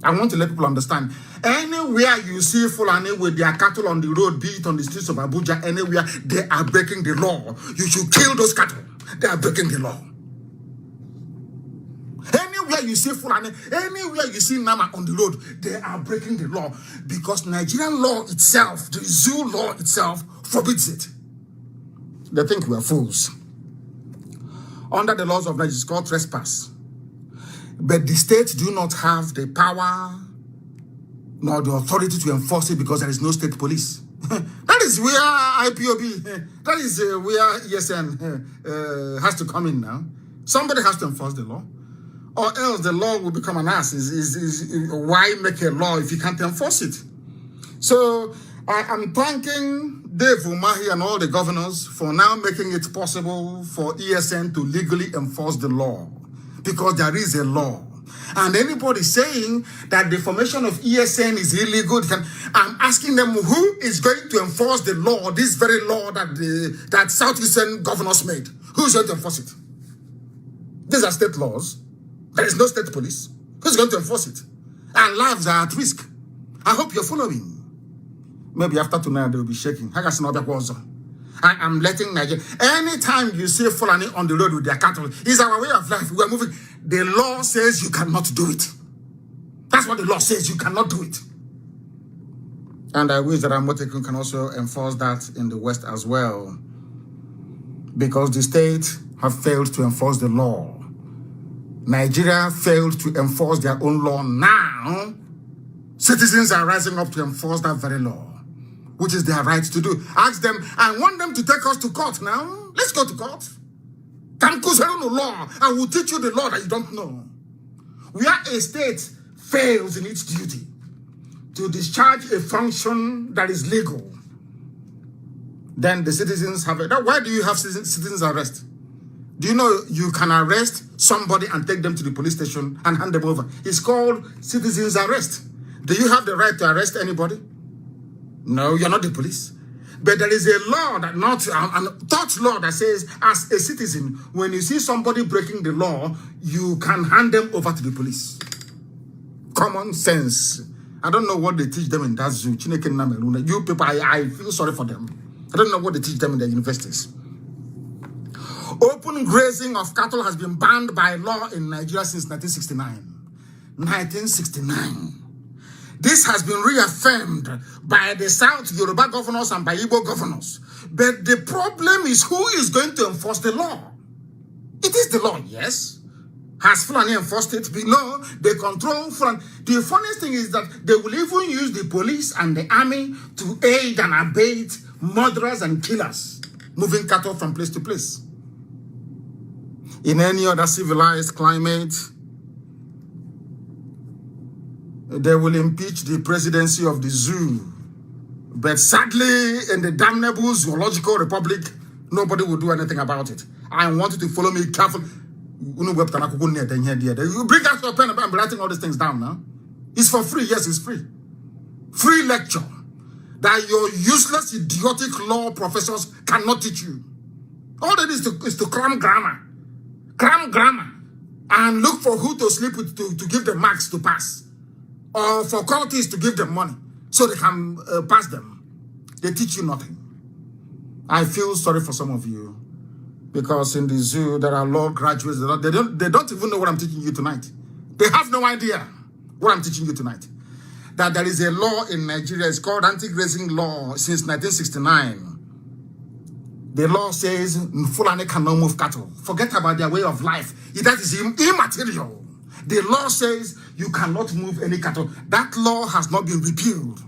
I want to let people understand. Anywhere you see Fulani with their cattle on the road, be it on the streets of Abuja, anywhere, they are breaking the law. You should kill those cattle. They are breaking the law. Anywhere you see Fulani, anywhere you see Nama on the road, they are breaking the law. Because Nigerian law itself, the zoo law itself, forbids it. They think we are fools. Under the laws of Nigeria, it's called trespass. But the states do not have the power nor the authority to enforce it because there is no state police. That is where IPOB, that is where ESN has to come in now. Somebody has to enforce the law, or else the law will become an ass. Why make a law if you can't enforce it? So I am thanking Dave Umahi and all the governors for now making it possible for ESN to legally enforce the law. Because there is a law. And anybody saying that the formation of ESN is illegal, I'm asking them who is going to enforce the law, this very law that Southeastern governors made. Who is going to enforce it? These are state laws. There is no state police. Who's going to enforce it? And lives are at risk. I hope you're following. Maybe after tonight they will be shaking. I am letting Nigeria. Anytime you see Fulani on the road with their cattle, it's our way of life. We are moving. The law says you cannot do it. That's what the law says. You cannot do it. And I wish that Amotekun can also enforce that in the West as well. Because the state have failed to enforce the law. Nigeria failed to enforce their own law. Now, citizens are rising up to enforce that very law, which is their right to do. Ask them, I want them to take us to court now. Let's go to court. Law. I will teach you the law that you don't know. Where a state fails in its duty to discharge a function that is legal, then the citizens have it. Why do you have citizens arrest? Do you know you can arrest somebody and take them to the police station and hand them over? It's called citizens arrest. Do you have the right to arrest anybody? No, you're not the police. But there is a law that thought law that says, as a citizen, when you see somebody breaking the law, you can hand them over to the police. Common sense. I don't know what they teach them in that zoo. You people, I feel sorry for them. I don't know what they teach them in their universities. Open grazing of cattle has been banned by law in Nigeria since 1969. 1969. This has been reaffirmed by the South Yoruba governors and by Igbo governors. But the problem is who is going to enforce the law? It is the law, yes. Has Fulani enforced it? No, they control Fulani. The funniest thing is that they will even use the police and the army to aid and abet murderers and killers, moving cattle from place to place. In any other civilized climate, they will impeach the presidency of the zoo. But sadly, in the damnable zoological republic, nobody will do anything about it. I want you to follow me carefully. You bring out your pen and I'm writing all these things down now. It's for free. Yes, it's free. Free lecture that your useless, idiotic law professors cannot teach you. All that is to cram grammar, and look for who to sleep with to give them marks to pass, or for qualities to give them money so they can pass them. They teach you nothing. I feel sorry for some of you because in the zoo there are law graduates. They don't even know what I'm teaching you tonight. They have no idea what I'm teaching you tonight. That there is a law in Nigeria. It's called anti-grazing law since 1969. The law says Fulani cannot move cattle. Forget about their way of life. That is immaterial. The law says you cannot move any cattle. That law has not been repealed.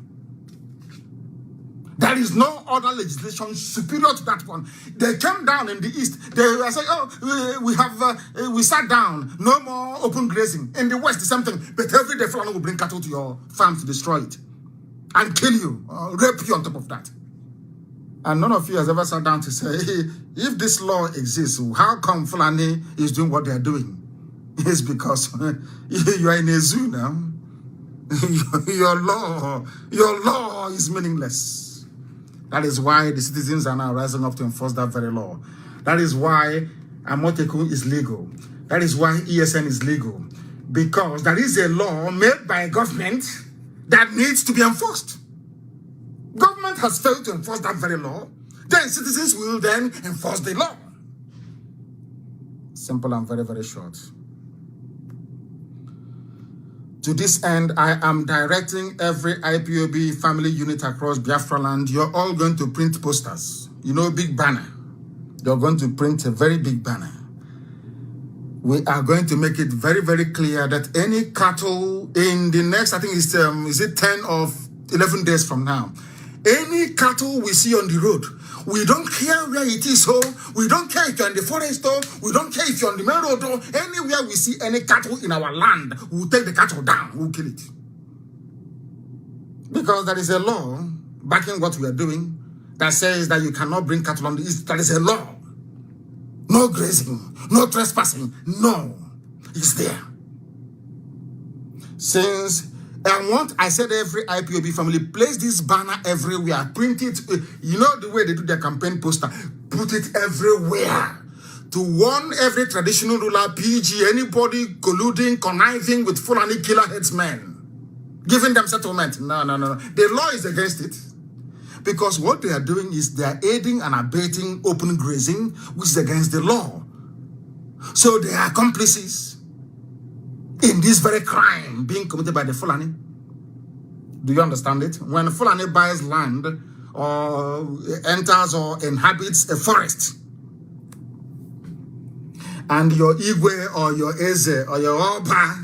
There is no other legislation superior to that one. They came down in the East. They were saying, oh, we sat down. No more open grazing. In the West, the same thing. But every day, Fulani will bring cattle to your farm to destroy it and kill you, rape you on top of that. And none of you has ever sat down to say, hey, if this law exists, how come Fulani is doing what they are doing? It's because you are in a zoo now. Your law is meaningless. That is why the citizens are now rising up to enforce that very law. That is why Amoteku is legal. That is why ESN is legal. Because there is a law made by government that needs to be enforced. Government has failed to enforce that very law. Then citizens will then enforce the law. Simple and very, very short. To this end, I am directing every IPOB family unit across Biafra land. You're all going to print posters. You know, big banner. You're going to print a very big banner. We are going to make it very, very clear that any cattle in the next, I think it's, is it 10 or 11 days from now, any cattle we see on the road, we don't care where it is, so we don't care if you're in the forest, or we don't care if you're on the main road, or anywhere we see any cattle in our land, we'll take the cattle down, we'll kill it. Because there is a law backing what we are doing that says that you cannot bring cattle on the east. That is a law. No grazing, no trespassing, no. It's there. Since I said every IPOB family, place this banner everywhere, print it. You know the way they do their campaign poster, put it everywhere to warn every traditional ruler, PG, anybody colluding, conniving with Fulani killer headsmen, giving them settlement. No. The law is against it. Because what they are doing is they are aiding and abetting open grazing, which is against the law. So they are accomplices in this very crime being committed by the Fulani. Do you understand it? When Fulani buys land or enters or inhabits a forest, and your Igwe or your Eze or your Oba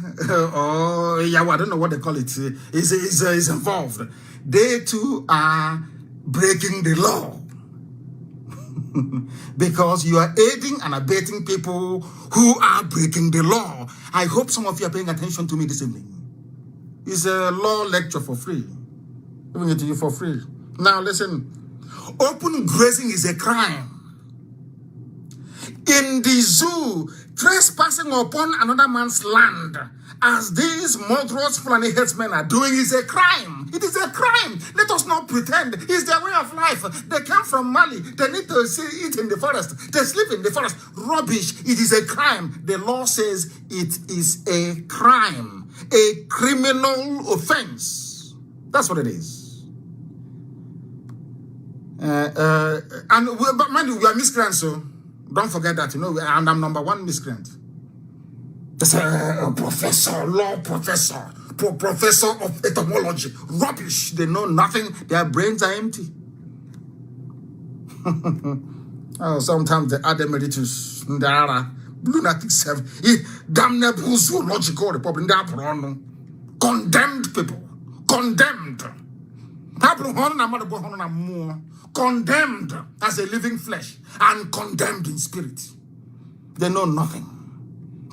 or Yawa, I don't know what they call it, is involved, they too are breaking the law. Because you are aiding and abetting people who are breaking the law. I hope some of you are paying attention to me this evening. It's a law lecture for free. Giving it to you for free. Now listen, open grazing is a crime. In the zoo, trespassing upon another man's land, as these murderous Fulani headsmen are doing, is a crime. It is a crime. Let us not pretend. It's their way of life. They come from Mali. They need to eat in the forest. They sleep in the forest. Rubbish. It is a crime. The law says it is a crime. A criminal offense. That's what it is. But mind you, we are miscreants, so don't forget that, and I'm number one miscreant. There's a professor, law professor, professor of etymology. Rubbish. They know nothing. Their brains are empty. Sometimes they add emeritus. There are lunatic self. Damnable zoological republic. Condemned people. Condemned. Condemned as a living flesh and condemned in spirit. They know nothing.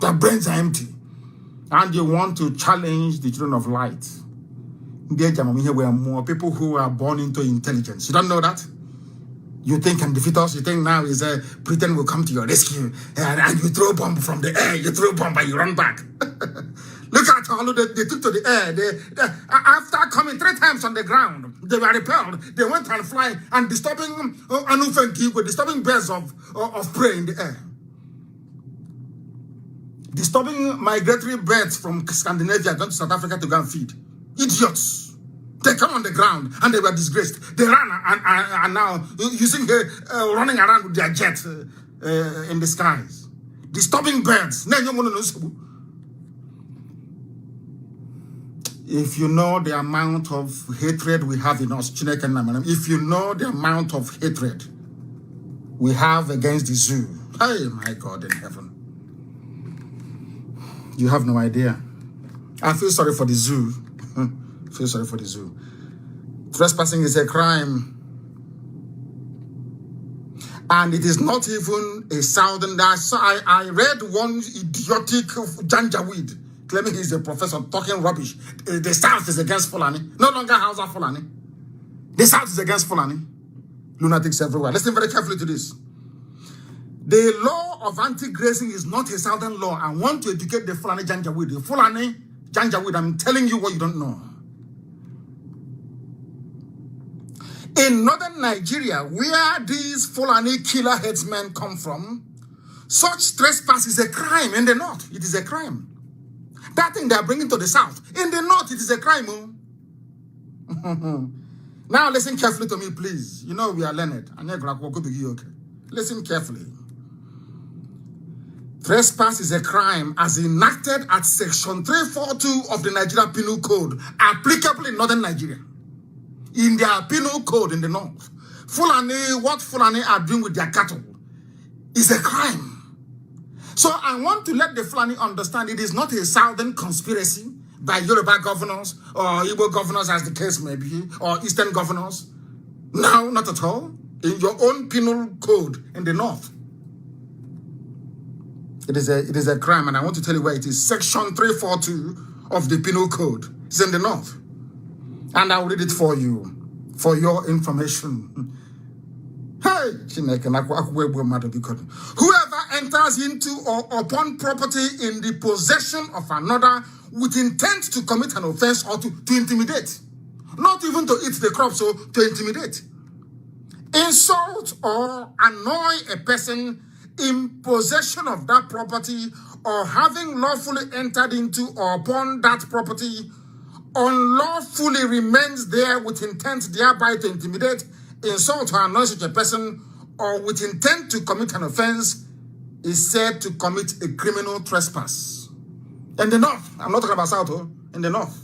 Their brains are empty. And you want to challenge the children of light. Here we are more people who are born into intelligence. You don't know that? You think can defeat us? You think now is Britain will come to your rescue and you throw bomb from the air. You throw bomb and you run back. Look at all they took to the air. After coming 3 times on the ground, they were repelled. They went and fly and disturbing disturbing birds of prey in the air. Disturbing migratory birds from Scandinavia going to South Africa to go and feed. Idiots. They come on the ground and they were disgraced. They ran and now using running around with their jets in the skies. Disturbing birds. If you know the amount of hatred we have in us, if you know the amount of hatred we have against the zoo, hey, my God in heaven, you have no idea. I feel sorry for the zoo. I feel sorry for the zoo. Trespassing is a crime. And it is not even a southern. I read one idiotic janjaweed claiming he's a professor talking rubbish. The South is against Fulani. No longer Hausa Fulani. The South is against Fulani. Lunatics everywhere. Listen very carefully to this. The law of anti-grazing is not a southern law. I want to educate the Fulani janjaweed. The Fulani janjaweed, I'm telling you what you don't know. In northern Nigeria, where these Fulani killer headsmen come from, such trespass is a crime in the north. It is a crime. That thing they are bringing to the south, in the north, it is a crime. Now listen carefully to me, please. You know we are learned. Listen carefully. Trespass is a crime as enacted at section 342 of the Nigerian Penal Code, applicable in northern Nigeria. In their penal code in the north, what Fulani are doing with their cattle is a crime. So I want to let the Fulani understand it is not a southern conspiracy by Yoruba governors or Igbo governors, as the case may be, or Eastern governors. No, not at all. In your own penal code in the north, it is a crime, and I want to tell you where it is. Section 342 of the penal code is in the north. And I'll read it for you, for your information. Hey, whoever enters into or upon property in the possession of another with intent to commit an offense or to intimidate, not even to eat the crops, so to intimidate, insult or annoy a person in possession of that property or having lawfully entered into or upon that property unlawfully remains there with intent thereby to intimidate, insult or annoy such a person, or with intent to commit an offense, is said to commit a criminal trespass. In the north, I'm not talking about south, in the north.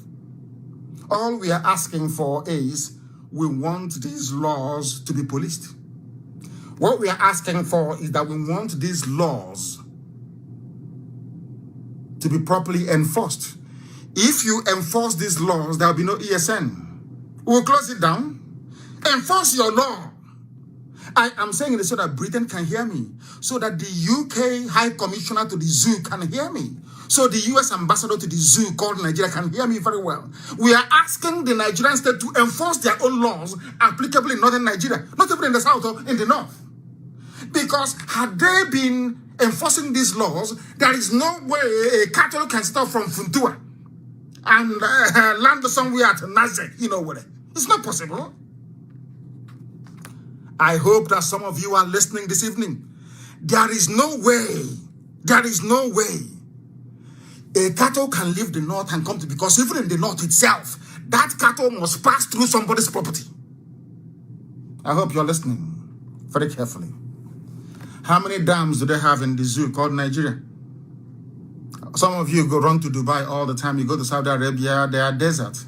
All we are asking for is we want these laws to be policed. What we are asking for is that we want these laws to be properly enforced. If you enforce these laws, there will be no ESN. We'll close it down. Enforce your law. I am saying it so that Britain can hear me, so that the UK High Commissioner to the zoo can hear me, so the US Ambassador to the zoo called Nigeria can hear me very well. We are asking the Nigerian state to enforce their own laws applicable in northern Nigeria, not even in the south or in the north. Because had they been enforcing these laws, there is no way a cattle can start from Funtua and land somewhere at Nazek, you know what? It's not possible. I hope that some of you are listening this evening. There is no way a cattle can leave the north and come to, because even in the north itself, that cattle must pass through somebody's property. I hope you're listening very carefully. How many dams do they have in the zoo called Nigeria? Some of you go run to Dubai all the time. You go to Saudi Arabia, they are desert.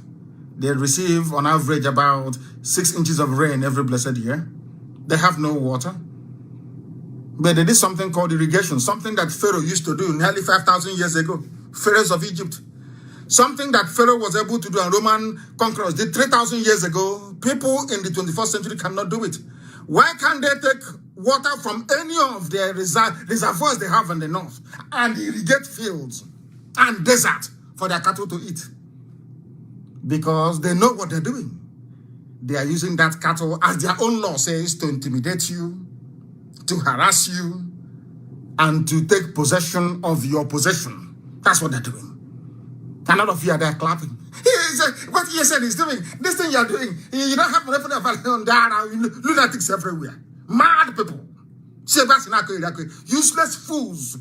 They receive on average about 6 inches of rain every blessed year. They have no water. But they did something called irrigation, something that Pharaoh used to do nearly 5,000 years ago. Pharaohs of Egypt. Something that Pharaoh was able to do and Roman conquerors did 3,000 years ago. People in the 21st century cannot do it. Why can't they take water from any of their reservoirs they have in the north and irrigate fields and desert for their cattle to eat? Because they know what they're doing. They are using that cattle, as their own law says, to intimidate you, to harass you, and to take possession of your possession. That's what they're doing. And all of you are there clapping. What he said he's doing, this thing you're doing, you don't have nothing on there, lunatics everywhere. Mad people. Useless fools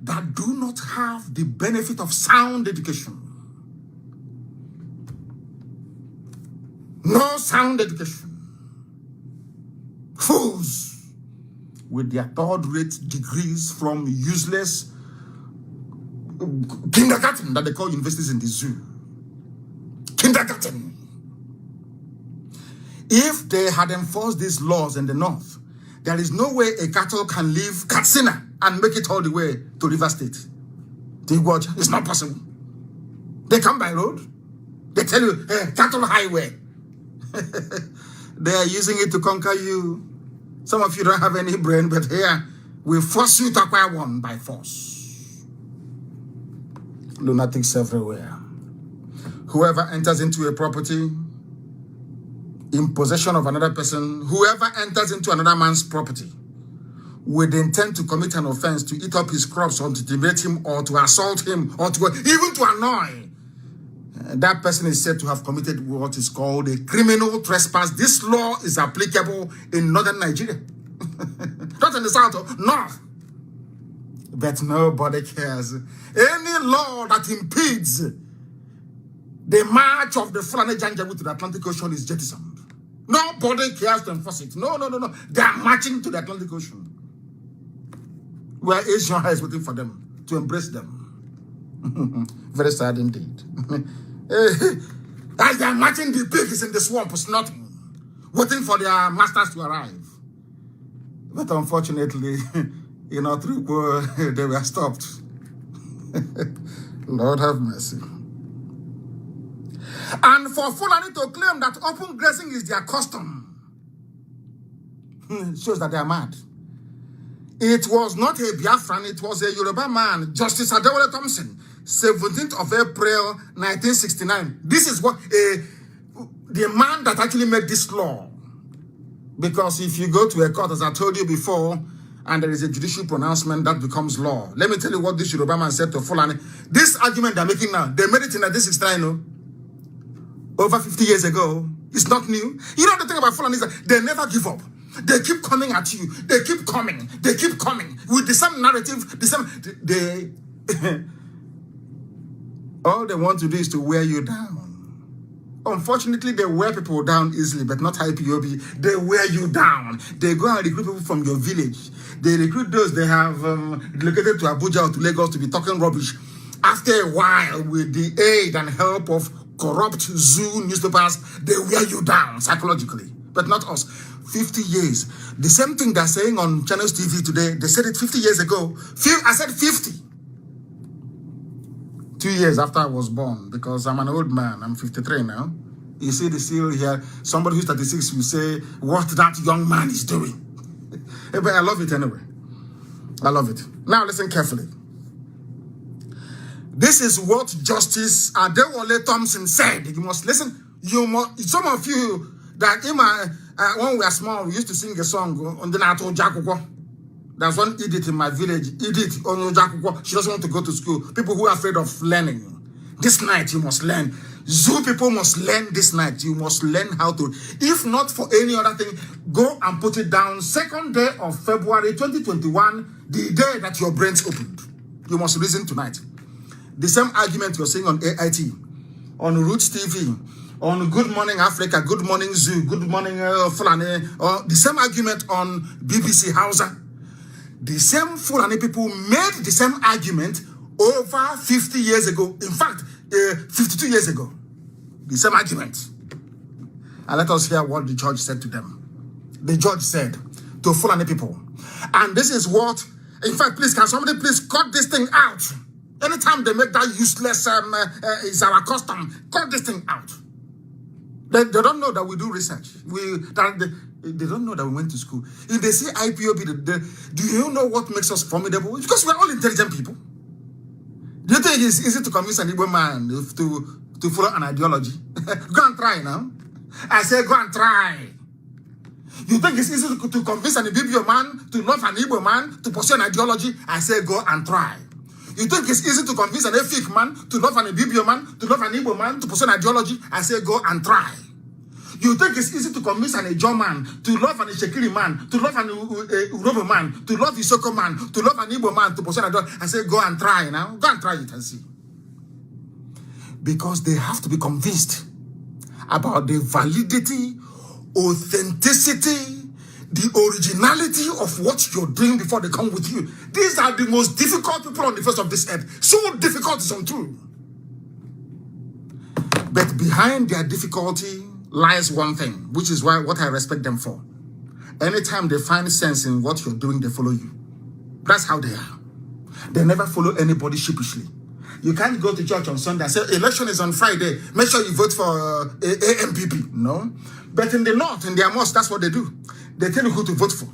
that do not have the benefit of sound education. No sound education. Fools with their third-rate degrees from useless kindergarten that they call universities in the zoo. Kindergarten. If they had enforced these laws in the north, there is no way a cattle can leave Katsina and make it all the way to River State. It's not possible. They come by road. They tell you, hey, cattle highway. They are using it to conquer you. Some of you don't have any brain, but here, we force you to acquire one by force. Lunatics everywhere. Whoever enters into a property in possession of another person, whoever enters into another man's property with the intent to commit an offense, to eat up his crops, or to intimidate him, or to assault him, or to even to annoy, that person is said to have committed what is called a criminal trespass. This law is applicable in northern Nigeria. Not in the south, north. But nobody cares. Any law that impedes the march of the Fulani Janjaweed to the Atlantic Ocean is jettisoned. Nobody cares to enforce it. No. They are marching to the Atlantic Ocean, where Asia is waiting for them to embrace them. Very sad indeed. As they are marching, the pigs in the swamp is nothing, waiting for their masters to arrive. But unfortunately, through they were stopped. Lord have mercy. And for Fulani to claim that open grazing is their custom shows that they are mad. It was not a Biafran, it was a Yoruba man, Justice Adewale Thompson, 17th of April, 1969. This is what the man that actually made this law. Because if you go to a court, as I told you before, and there is a judicial pronouncement, that becomes law. Let me tell you what this Yoruba man said to Fulani. This argument they're making now, they made it in 1969, no? Over 50 years ago. It's not new. You know the thing about Fulani is that they never give up. They keep coming at you. They keep coming. They keep coming with the same narrative, the same. All they want to do is to wear you down. Unfortunately, they wear people down easily, but not IPOB. They wear you down. They go and recruit people from your village. They recruit those they have relocated to Abuja or to Lagos to be talking rubbish. After a while, with the aid and help of corrupt zoo newspapers, they wear you down psychologically, but not us. 50 years. The same thing they're saying on Channels TV today, they said it 50 years ago. I said 50. 2 years after I was born, because I'm an old man. I'm 53 now. You see the seal here. Somebody who's 36 will say, what that young man is doing. But I love it anyway. I love it. Now listen carefully. This is what Justice Adewale Thompson said. You must listen. Some of you that when we were small, we used to sing a song on the Nato Jakuko. There's one Edith in my village. Edith on Jakuko. She doesn't want to go to school. People who are afraid of learning. This night you must learn. Zoo people must learn this night. You must learn how to. If not for any other thing, go and put it down. 2nd day of February 2021, the day that your brains opened. You must reason tonight. The same argument you're saying on AIT, on Roots TV, on Good Morning Africa, Good Morning Zoo, Good Morning Fulani, or the same argument on BBC Hausa. The same Fulani people made the same argument over 50 years ago. In fact, 52 years ago. The same argument. And let us hear what the judge said to them. The judge said to Fulani people, and this is what, in fact, please, can somebody please cut this thing out? Anytime they make that useless, is our custom, cut this thing out. They don't know that we do research. They don't know that we went to school. If they say IPOB, do you know what makes us formidable? Because we're all intelligent people. Do you think it's easy to convince an Igbo man to follow an ideology? Go and try now. I say go and try. You think it's easy to convince an Ibibio man to love an Igbo man to pursue an ideology? I say go and try. You think it's easy to convince an Efik man to love an Ibibio man, to love an Igbo man, to pursue an ideology? I say go and try. You think it's easy to convince an Ejo man, to love an Ishekiri man, to love an Urobo man, to love Isoko man, to love an Igbo man, to pursue an ideology? I say go and try now. Go and try it and see. Because they have to be convinced about the validity, authenticity, the originality of what you're doing before they come with you. These are the most difficult people on the face of this earth. So difficult is untrue. But behind their difficulty lies one thing, which is what I respect them for. Anytime they find sense in what you're doing, they follow you. That's how they are. They never follow anybody sheepishly. You can't go to church on Sunday and say, election is on Friday, make sure you vote for AMPP. No. But in the north, in their mosque, that's what they do. They tell you who to vote for.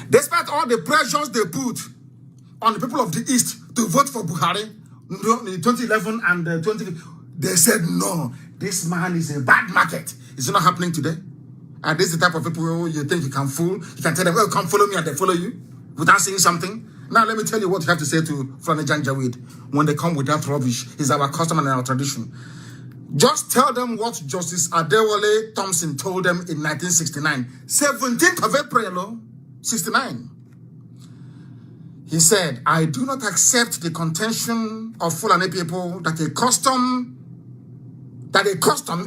Despite all the pressures they put on the people of the East to vote for Buhari in 2011 and 2015, they said, no, this man is a bad market. Is it not happening today? And this is the type of people you think you can fool. You can tell them, oh, come follow me, and they follow you without saying something. Now, let me tell you what you have to say to Fulani Janjaweed when they come with that rubbish. It's our custom and our tradition. Just tell them what Justice Adewale Thompson told them in 1969. 17th of April, 69. He said, I do not accept the contention of Fulani people that a custom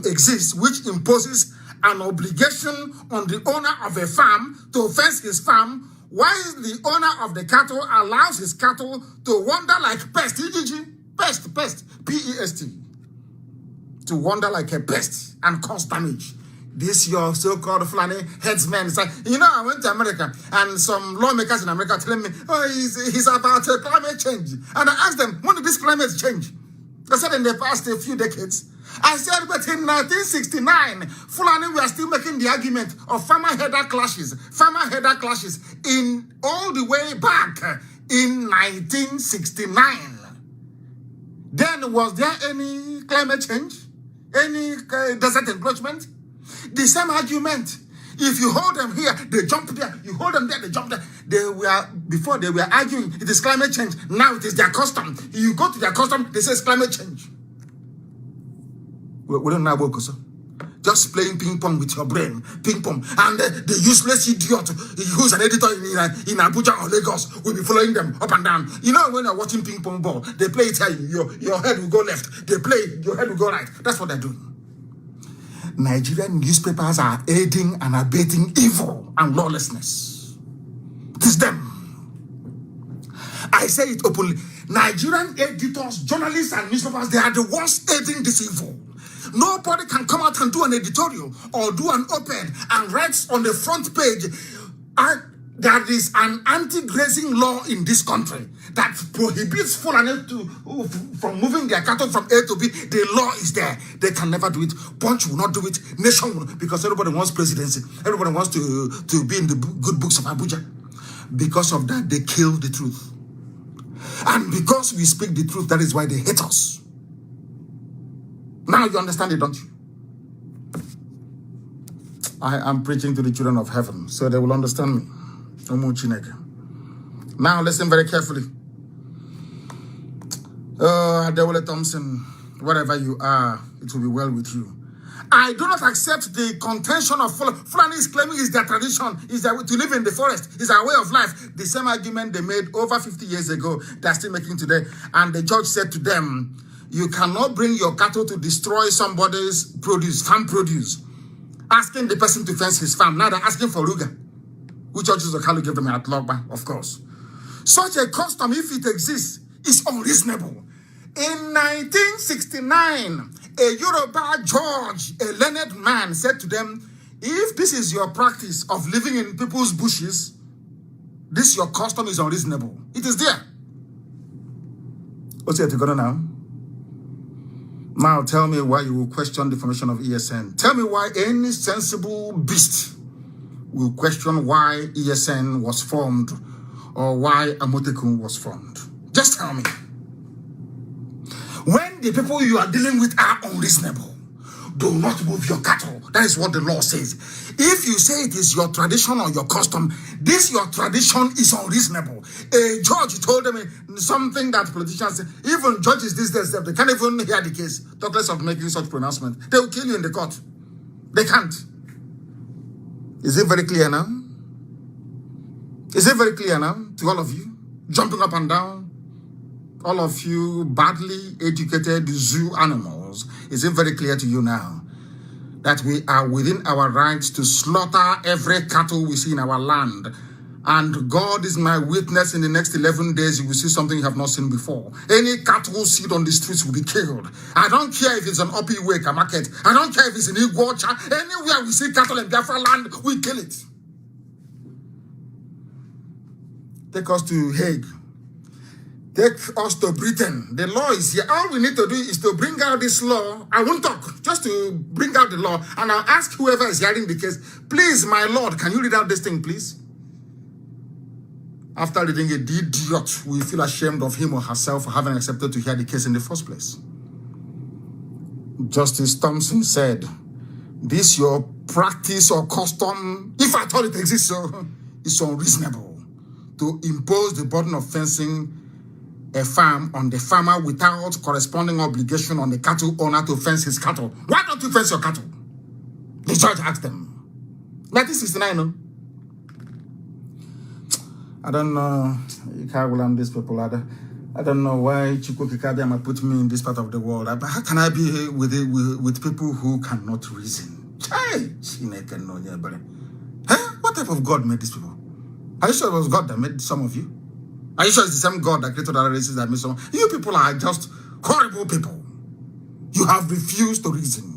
exists which imposes an obligation on the owner of a farm to fence his farm, while the owner of the cattle allows his cattle to wander like pest, P-E-S-T, to wander like a pest and cause damage. This your so-called Fulani headsman is like, you know, I went to America and some lawmakers in America telling me, oh, he's about climate change. And I asked them, when did this climate change? They said in the past a few decades. I said, but in 1969, Fulani were still making the argument of farmer-header clashes in all the way back in 1969. Then was there any climate change? Any desert encroachment? The same argument. If you hold them here, they jump there. You hold them there, they jump there. Before they were arguing, it is climate change. Now it is their custom. You go to their custom, they say it's climate change. We don't know about it. Just playing ping pong with your brain. Ping pong. And the useless idiot who's an editor in Abuja or Lagos will be following them up and down. You know when you're watching ping pong ball, they play it here, your head will go left. They play, your head will go right. That's what they're doing. Nigerian newspapers are aiding and abetting evil and lawlessness. It is them. I say it openly. Nigerian editors, journalists, and newspapers, they are the ones aiding this evil. Nobody can come out and do an editorial or do an op-ed and write on the front page, there is an anti-grazing law in this country that prohibits Fulani from moving their cattle from A to B. The law is there. They can never do it. Punch will not do it. Nation will not, because everybody wants presidency. Everybody wants to be in the good books of Abuja. Because of that, they kill the truth. And because we speak the truth, that is why they hate us. Now you understand it, don't you? I am preaching to the children of heaven, so they will understand me. Now listen very carefully. Adewale Thompson, wherever you are, it will be well with you. I do not accept the contention of Fulani is claiming is their tradition, is their way to live in the forest, is our way of life. The same argument they made over 50 years ago, they're still making today. And the judge said to them, you cannot bring your cattle to destroy somebody's produce, farm produce, asking the person to fence his farm. Now they're asking for Ruga, which judges Okalu gave them at Logba, of course. Such a custom, if it exists, is unreasonable. In 1969, a Yoruba judge, a learned man, said to them, if this is your practice of living in people's bushes, this your custom is unreasonable. It is there. What's here to go now? Now tell me why you will question the formation of ESN. Tell me why any sensible beast will question why ESN was formed or why Amotekun was formed. Just tell me. When the people you are dealing with are unreasonable, do not move your cattle. That is what the law says. If you say it is your tradition or your custom, this your tradition is unreasonable. A judge told them something that politicians say, even judges these days, they can't even hear the case, talk less of making such pronouncement. They will kill you in the court. They can't. Is it very clear now? Is it very clear now to all of you? Jumping up and down? All of you badly educated zoo animals, is it very clear to you now that we are within our rights to slaughter every cattle we see in our land? And God is my witness, in the next 11 days, you will see something you have not seen before. Any cattle seen on the streets will be killed. I don't care if it's an Opiweka market. I don't care if it's in Iguacha. Anywhere we see cattle in Biafra land, we kill it. Take us to Hague. Take us to Britain. The law is here. All we need to do is to bring out this law. I won't talk, just to bring out the law. And I'll ask whoever is hearing the case, please, my Lord, can you read out this thing, please? After reading it, the idiot will feel ashamed of him or herself for having accepted to hear the case in the first place. Justice Thompson said, this your practice or custom, if at all it exists, so it's unreasonable to impose the burden of fencing a farm on the farmer without corresponding obligation on the cattle owner to fence his cattle. Why don't you fence your cattle? The judge asked them. 1969, no? I don't know. These people. I don't know why Chukwu Kikabiyama put me in this part of the world. But how can I be with people who cannot reason? Hey, what type of God made these people? Are you sure it was God that made some of you? Are you sure it's the same God that created other races that made some? You people are just horrible people. You have refused to reason.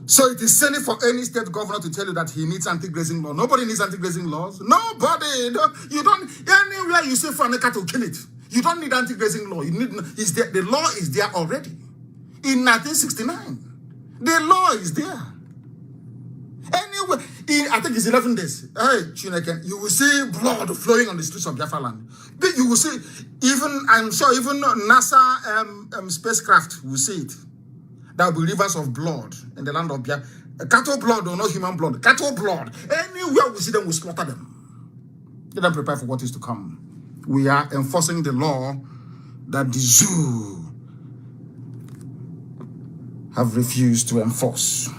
So it is silly for any state governor to tell you that he needs anti-grazing law. Nobody needs anti-grazing laws. Nobody. You don't. Anywhere you say for a cattle, kill it. You don't need anti-grazing law. You need. The law is there already. In 1969, the law is there. Anyway, I think it's 11 days. Hey, Chineke, you will see blood flowing on the streets of Biafra land. You will see, I'm sure even NASA spacecraft will see it. There will be rivers of blood in the land of Biafra. Cattle blood or not human blood. Cattle blood. Anywhere we see them, we slaughter them. Let them prepare for what is to come. We are enforcing the law that the zoo have refused to enforce.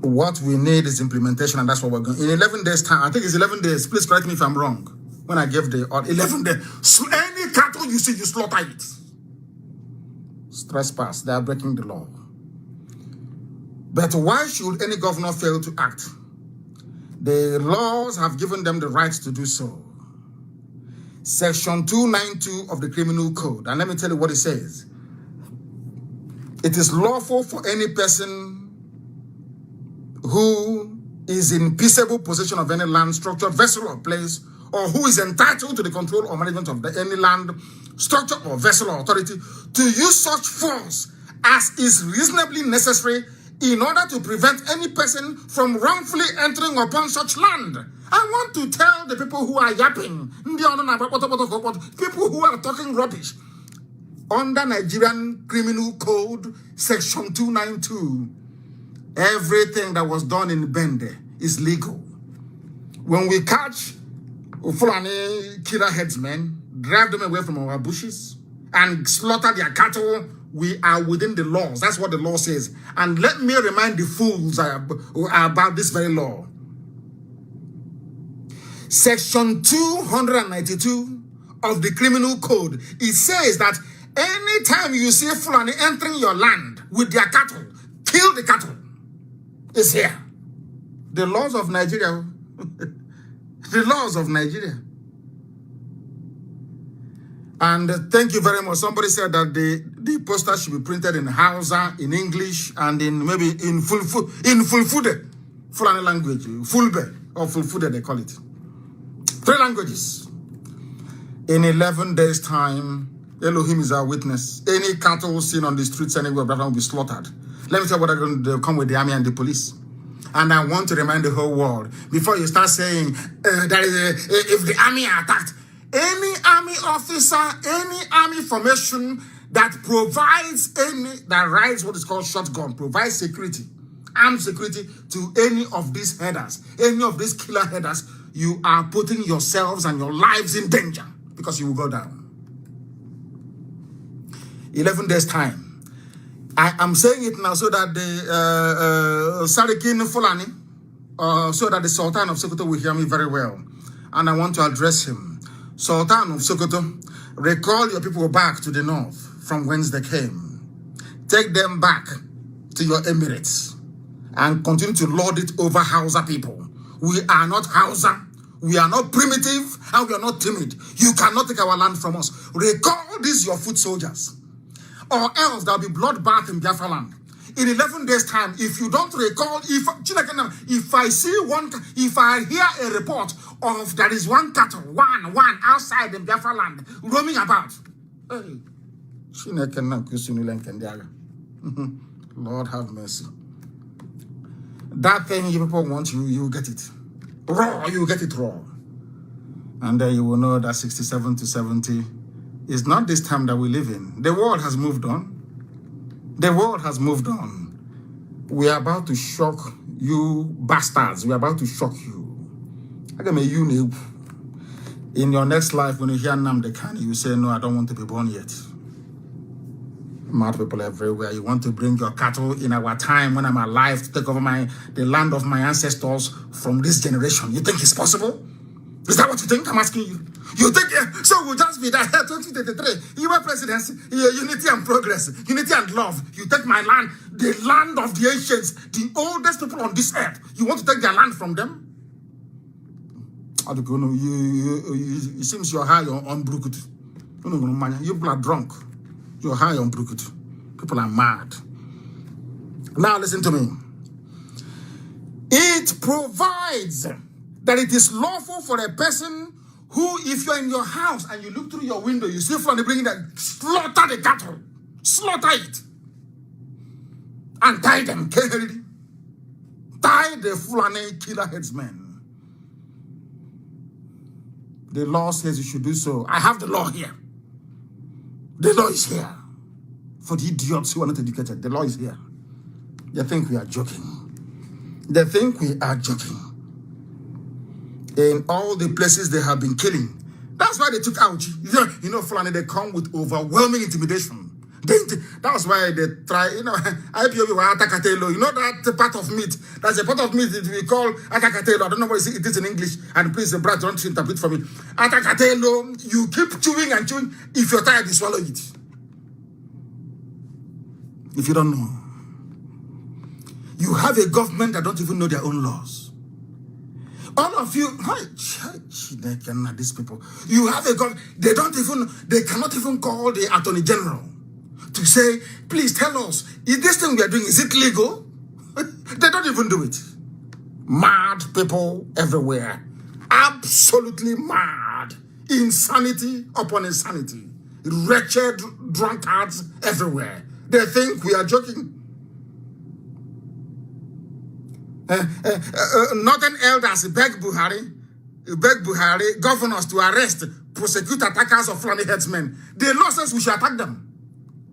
What we need is implementation, and that's what we're going. In 11 days' time, I think it's 11 days. Please correct me if I'm wrong. When I gave the 11 days, any cattle you see, you slaughter it. Trespass. They are breaking the law. But why should any governor fail to act? The laws have given them the right to do so. Section 292 of the Criminal Code, and let me tell you what it says. It is lawful for any person who is in peaceable possession of any land, structure, vessel, or place, or who is entitled to the control or management of any land, structure, or vessel or authority to use such force as is reasonably necessary in order to prevent any person from wrongfully entering upon such land. I want to tell the people who are yapping, people who are talking rubbish, under Nigerian Criminal Code, Section 292, everything that was done in Bende is legal. When we catch Fulani killer headsmen, drive them away from our bushes, and slaughter their cattle, we are within the laws. That's what the law says. And let me remind the fools about this very law. Section 292 of the Criminal Code, it says that anytime you see Fulani entering your land with their cattle, kill the cattle. It's here. The laws of Nigeria. The laws of Nigeria. And thank you very much. Somebody said that the poster should be printed in Hausa, in English, and in maybe in Fulfude, Fulani language, Fulbe, or Fulfude they call it. 3 languages. In 11 days' time, Elohim is our witness. Any cattle seen on the streets anywhere, that will be slaughtered. Let me tell you what they're going to come with the army and the police. And I want to remind the whole world, before you start saying, if the army are attacked, any army officer, any army formation that provides that rides what is called shotgun, provides security, armed security to any of these headers, any of these killer headers, you are putting yourselves and your lives in danger because you will go down. 11 days time. I am saying it now so that the Sarikin Fulani, so that the Sultan of Sokoto will hear me very well. And I want to address him. Sultan of Sokoto, recall your people back to the north from whence they came. Take them back to your emirates and continue to lord it over Hausa people. We are not Hausa. We are not primitive and we are not timid. You cannot take our land from us. Recall these your foot soldiers. Or else there will be bloodbath in Biafra land. In 11 days' time, if you don't recall, if I hear a report of there is one cattle, one outside in Biafra land, roaming about. Hey, Lord have mercy. That thing you people want, you get it. Raw, you get it raw. And then you will know that 67 to 70 is not this time that we live in. The world has moved on. The world has moved on. We are about to shock you bastards. We are about to shock you. In your next life, when you hear Nnamdi Kanu, you say, no, I don't want to be born yet. Mad people everywhere. You want to bring your cattle in our time when I'm alive to take over the land of my ancestors from this generation. You think it's possible? Is that what you think? I'm asking you. You think so? We'll just be there 2023. You were presidency, unity and progress, unity and love. You take my land, the land of the ancients, the oldest people on this earth. You want to take their land from them? I don't know. It seems you're high on Brukut. You people are drunk. You're high on Brukut. People are mad. Now listen to me. It provides that it is lawful for a person who, if you're in your house and you look through your window, you see from the bringing that, slaughter the cattle, slaughter it, and tie them, tie the Fulani killer headsmen. The law says you should do so. I have the law here. The law is here. For the idiots who are not educated, the law is here. They think we are joking. They think we are joking. In all the places they have been killing. That's why they took out. You know, Fulani, they come with overwhelming intimidation. That's why they try, IPOB were atakatelo. You know that part of meat? That's a part of meat that we call atakatelo. I don't know what it is in English. And please, Brad, don't interpret for me. Atakatelo, you keep chewing and chewing. If you're tired, you swallow it. If you don't know. You have a government that don't even know their own laws. All of you, these people, you have a government, they cannot even call the Attorney General to say, please tell us, is this thing we are doing, is it legal? They don't even do it. Mad people everywhere. Absolutely mad. Insanity upon insanity. Wretched drunkards everywhere. They think we are joking. Northern elders beg Buhari, governors to arrest, prosecute attackers of Fulani headsmen. The law says we should attack them.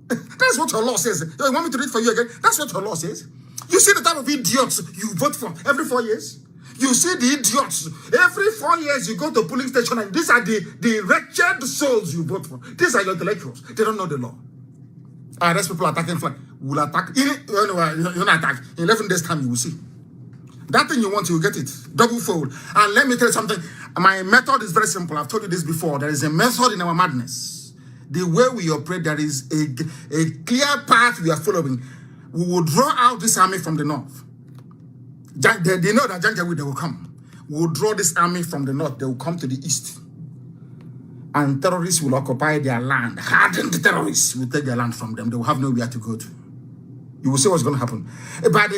That's what your law says. You want me to read for you again? That's what your law says. You see the type of idiots you vote for every 4 years? You see the idiots. Every 4 years you go to polling station and these are the wretched souls you vote for. These are your intellectuals. They don't know the law. Arrest people attacking Fulani. Will attack. You don't attack. In 11 days time you will see. That thing you want, you will get it. Double fold. And let me tell you something. My method is very simple. I've told you this before. There is a method in our madness. The way we operate, there is a clear path we are following. We will draw out this army from the north. They know that Janjaweed, they will come. We will draw this army from the north. They will come to the east. And terrorists will occupy their land. Hardened terrorists will take their land from them. They will have nowhere to go to. You will see what's going to happen. But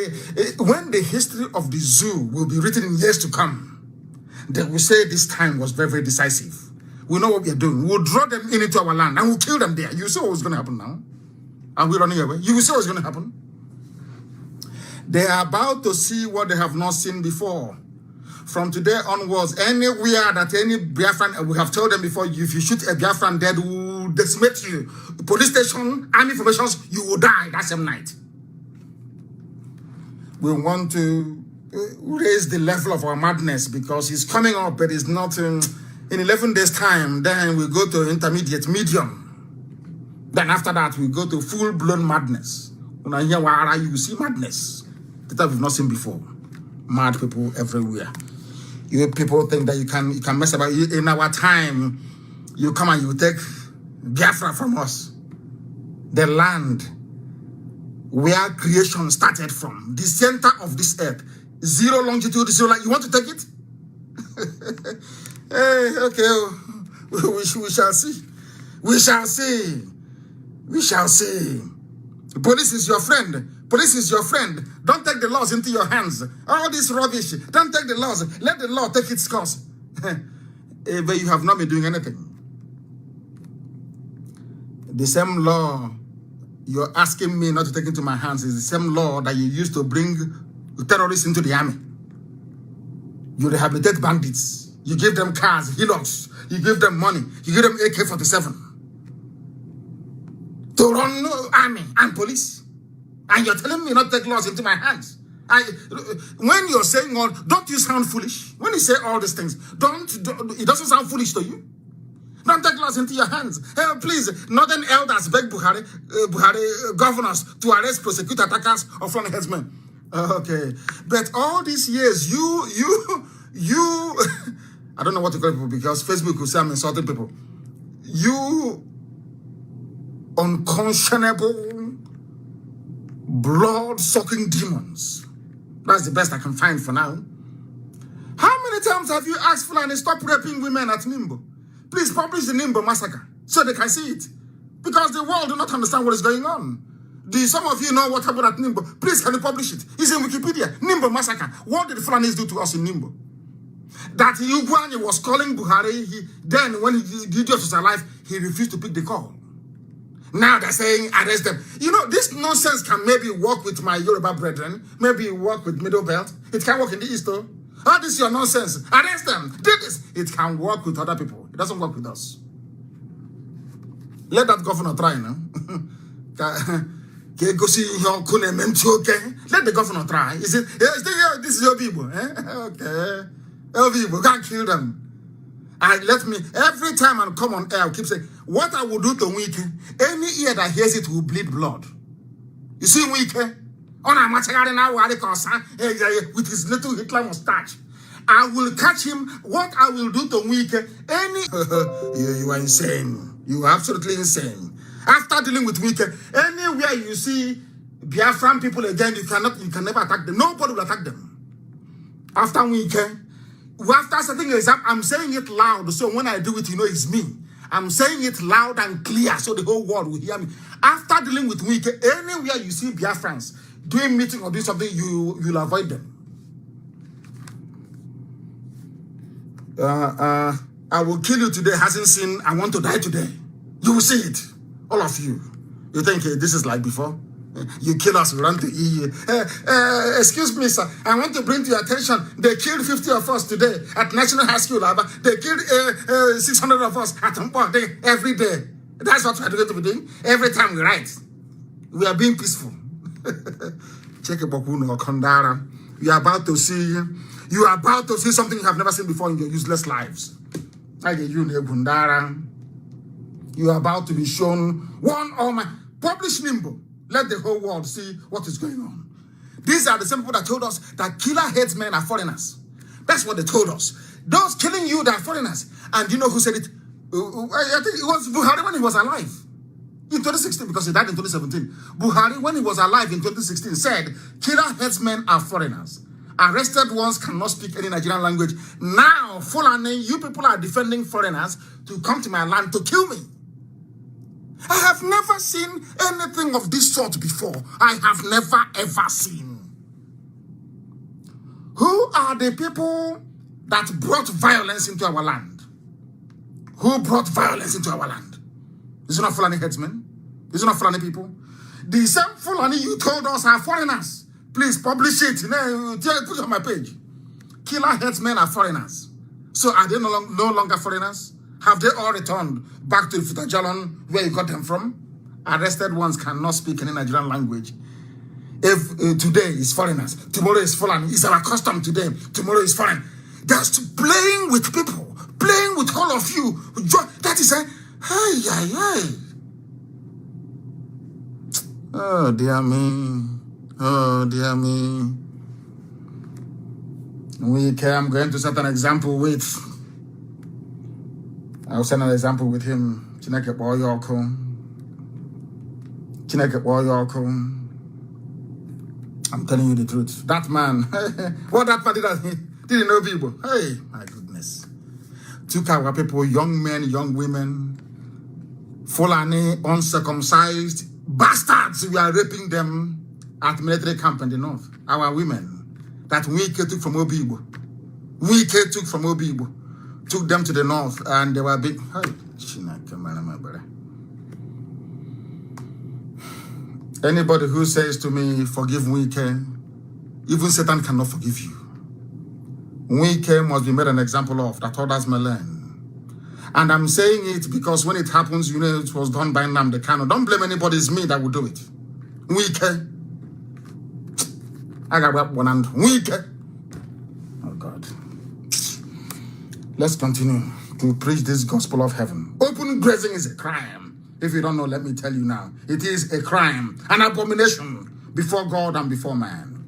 when the history of the zoo will be written in years to come, they will say this time was very, very decisive. We know what we are doing. We'll draw them into our land and we'll kill them there. You see what's going to happen now? And we're running away. You will see what's going to happen. They are about to see what they have not seen before. From today onwards, anywhere that any Biafran, we have told them before, if you shoot a Biafran dead, will decimate you. Police station, army formations, you will die that same night. We want to raise the level of our madness because it's coming up, but it's not in 11 days' time. Then we go to intermediate, medium. Then after that, we go to full-blown madness. When I hear why you see madness that we've not seen before. Mad people everywhere. You people think that you can mess about. In our time, you come and you take Biafra from us, the land where creation started from, the center of this earth, zero longitude, zero light. You want to take it? Hey, okay, we shall see. We shall see. We shall see. Police is your friend. Police is your friend. Don't take the laws into your hands. All this rubbish. Don't take the laws. Let the law take its course. But you have not been doing anything. The same law you're asking me not to take into my hands is the same law that you used to bring terrorists into the army. You rehabilitate bandits. You give them cars, hillocks. You give them money. You give them AK-47 to run army and police. And you're telling me not to take laws into my hands. When you're saying all, don't you sound foolish? When you say all these things, it doesn't sound foolish to you? Don't take laws into your hands. Please, northern elders beg Buhari governors to arrest, prosecute attackers of foreign headsmen. Okay, but all these years, you, I don't know what to call people because Facebook will say I'm insulting people. You unconscionable, blood-sucking demons. That's the best I can find for now. How many times have you asked Fulani stop raping women at Nimbo? Please publish the Nimbo massacre so they can see it. Because the world do not understand what is going on. Some of you know what happened at Nimbo. Please, can you publish it? It's in Wikipedia. Nimbo massacre. What did Fulanis do to us in Nimbo? That Ugwani was calling Buhari. Then when the idiot was alive, he refused to pick the call. Now they're saying arrest them. You know, this nonsense can maybe work with my Yoruba brethren. Maybe work with Middle Belt. It can work in the East though. All this is your nonsense. Arrest them. Do this. It can work with other people. It doesn't work with us. Let that governor try now. Let the governor try. Is it? This is your people. Okay. Your people. Can't kill them. Let me, every time I come on air, I'll keep saying, what I will do to Wike, any ear that hears it will bleed blood. You see Wike? With his little Hitler mustache. I will catch him. What I will do to Wike, you are insane. You are absolutely insane. After dealing with Wike, anywhere you see Biafran people again, you can never attack them. Nobody will attack them. After Wike, after setting an exam, I'm saying it loud, so when I do it, you know it's me. I'm saying it loud and clear, so the whole world will hear me. After dealing with Wike, anywhere you see Biafrans doing meeting or doing something, you'll avoid them. I will kill you today, hasn't seen, I want to die today. You will see it, all of you. You think this is like before? You kill us, we run to EU. Excuse me, sir. I want to bring to your attention, they killed 50 of us today at National High School. They killed 600 of us at Mpo every day. That's what we're going to be doing. Every time we write, we are being peaceful. Check it, Bokuno Kondara. You are about to see something you have never seen before in your useless lives. You are about to be shown one or my publish Nimbo. Let the whole world see what is going on. These are the same people that told us that killer headsmen are foreigners. That's what they told us. Those killing you, they are foreigners. And you know who said it? I think it was Buhari when he was alive. In 2016, because he died in 2017. Buhari, when he was alive in 2016, said, killer headsmen are foreigners. Arrested ones cannot speak any Nigerian language. Now, Fulani, you people are defending foreigners to come to my land to kill me. I have never seen anything of this sort before. I have never ever seen. Who are the people that brought violence into our land? Who brought violence into our land? Is it not Fulani headsmen? Is it not Fulani people? The same Fulani you told us are foreigners. Please publish it. Put it on my page. Killer headsmen are foreigners. So are they no longer foreigners? Have they all returned back to the Futajalon where you got them from? Arrested ones cannot speak any Nigerian language. If today is foreigners, tomorrow is foreign. It's our custom today. Tomorrow is foreign. Just playing with people, playing with all of you. That is a hey. Oh dear me. Oh dear me. I'm going to set an example with. I'll set an example with him. Chineke Boyoko. I'm telling you the truth. That man, what that man didn't know people. Hey, my goodness. Took our people, young men, young women, Fulani, uncircumcised bastards. We are raping them at military camp in the north. Our women that we took from Obibo. Took them to the north and they were big. Hey, anybody who says to me, forgive Wike, even Satan cannot forgive you. Wike must be made an example of, that others may learn. And I'm saying it because when it happens, you know it was done by Nnamdi Kanu. Don't blame anybody, it's me that will do it. Wike. I got one hand. Wike. Oh God. Let's continue to preach this gospel of heaven. Open grazing is a crime. If you don't know, let me tell you now. It is a crime, an abomination before God and before man.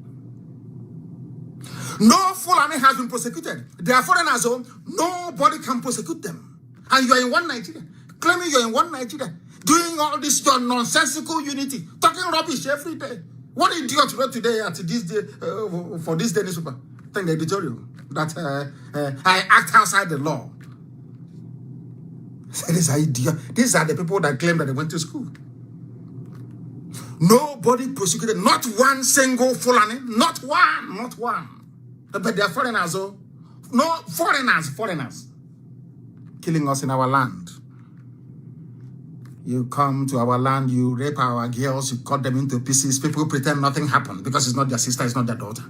No Fulani has been prosecuted. They are foreigners, so nobody can prosecute them. And you are in one Nigeria, claiming you are in one Nigeria, doing all this your nonsensical unity, talking rubbish every day. What idiot wrote today at this day for this day newspaper? Think the editorial that I act outside the law. These are idiots. These are the people that claim that they went to school. Nobody prosecuted, not one single Fulani, not one. But they are foreigners, oh. No, foreigners. Killing us in our land. You come to our land, you rape our girls, you cut them into pieces. People pretend nothing happened because it's not their sister, it's not their daughter.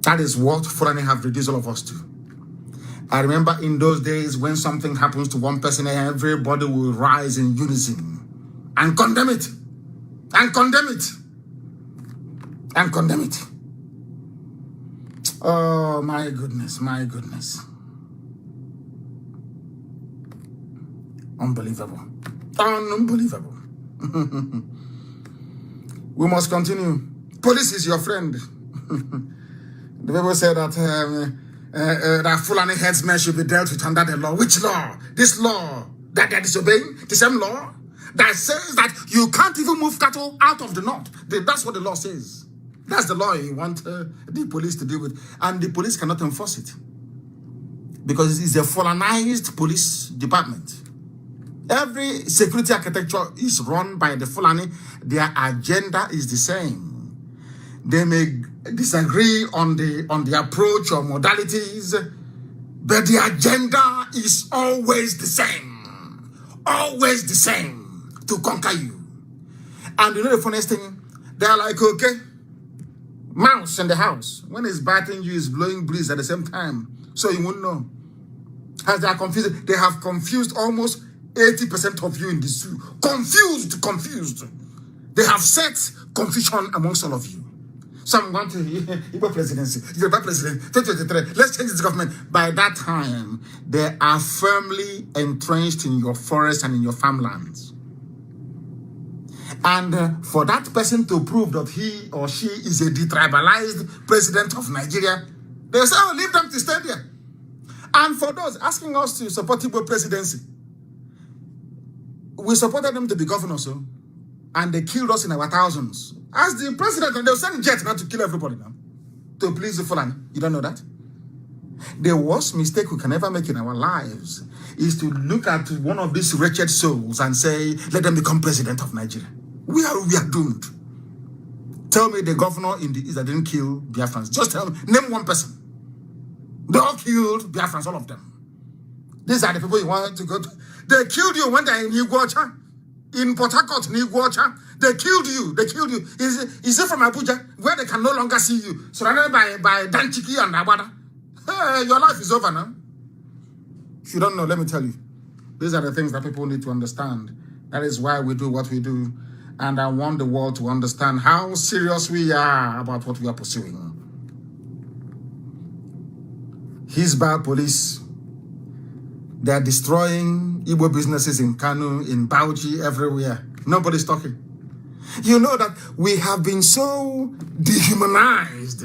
That is what Fulani have reduced all of us to. I remember in those days when something happens to one person, everybody will rise in unison and condemn it. Oh, my goodness. Unbelievable. We must continue. Police is your friend. The people say that that Fulani headsmen should be dealt with under the law. Which law? This law that they're disobeying? The same law that says that you can't even move cattle out of the north. That's what the law says. That's the law you want the police to deal with. And the police cannot enforce it. Because it's a Fulanized police department. Every security architecture is run by the Fulani. Their agenda is the same. They may disagree on the approach or modalities, but the agenda is always the same. Always the same, to conquer you. And you know the funniest thing? They're like, okay, mouse in the house. When it's biting you, it's blowing breeze at the same time. So you won't know. As they are confused, they have confused almost 80% of you in the zoo. Confused. They have set confusion amongst all of you. Some want to Igbo presidency, Yoruba president, 2023. Let's change this government. By that time, they are firmly entrenched in your forests and in your farmlands. And for that person to prove that he or she is a detribalized president of Nigeria, they say, oh, leave them to stay there. And for those asking us to support Igbo presidency, we supported them to be governors, so, and they killed us in our thousands. As the president, and they'll send jets now to kill everybody now, to please the Fulani. You don't know that? The worst mistake we can ever make in our lives is to look at one of these wretched souls and say, let them become president of Nigeria. We are doomed. Tell me the governor in the East that didn't kill Biafrans. Just tell me, name one person. They all killed Biafrans, all of them. These are the people you want to go to. They killed you when they're in Iguacha. In Port Harcourt, in Iguacha. They killed you. Is it from Abuja, where they can no longer see you? Surrounded by Danchiki and Abada. Hey, your life is over now. If you don't know, let me tell you. These are the things that people need to understand. That is why we do what we do. And I want the world to understand how serious we are about what we are pursuing. Hisba police, they are destroying Igbo businesses in Kanu, in Bauchi, everywhere. Nobody's talking. You know that we have been so dehumanized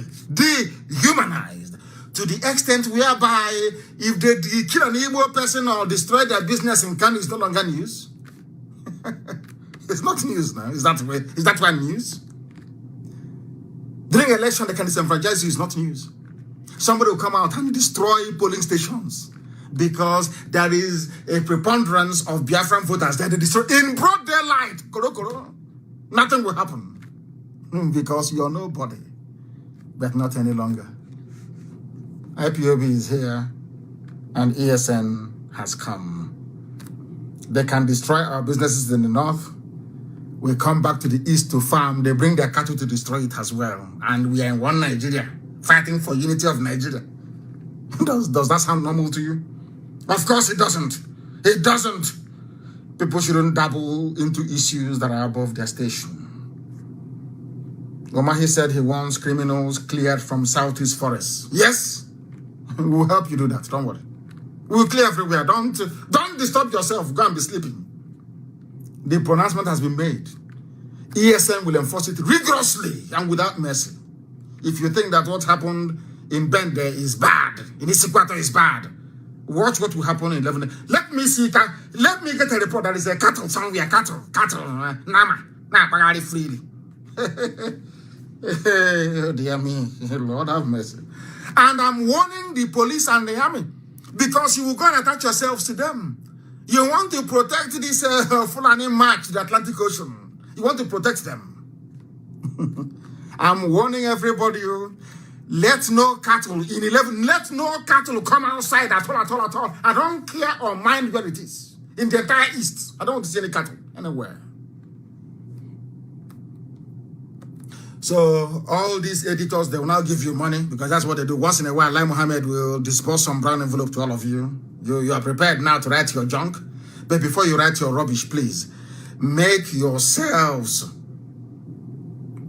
to the extent whereby if they kill an Igbo person or destroy their business in Kanu, it's no longer news. It's not news now. Is that why news? During election, they can disenfranchise you. It's not news. Somebody will come out and destroy polling stations because there is a preponderance of Biafran voters that they destroy in broad daylight. Nothing will happen because you're nobody, but not any longer. IPOB is here and ESN has come. They can destroy our businesses in the north. We come back to the east to farm. They bring their cattle to destroy it as well. And we are in one Nigeria, fighting for unity of Nigeria. Does that sound normal to you? Of course it doesn't. It doesn't. People shouldn't dabble into issues that are above their station. Omahi said he wants criminals cleared from Southeast forests. Yes, we'll help you do that. Don't worry. We'll clear everywhere. Don't disturb yourself. Go and be sleeping. The pronouncement has been made. ESN will enforce it rigorously and without mercy. If you think that what happened in Bende is bad, in Isikwato is bad, watch what will happen in 11. Let me get a report that is a cattle somewhere. Cattle, Nama, Pagari freely. Oh, dear me, Lord have mercy. And I'm warning the police and the army because you will go and attach yourselves to them. You want to protect this Fulani march to the Atlantic Ocean. You want to protect them. I'm warning everybody, let no cattle in 11, let no cattle come outside at all. I don't care or mind where it is. In the entire East, I don't want to see any cattle anywhere. So all these editors, they will now give you money because that's what they do. Once in a while, Lai Mohammed will disperse some brown envelope to all of you. You are prepared now to write your junk. But before you write your rubbish, please, make yourselves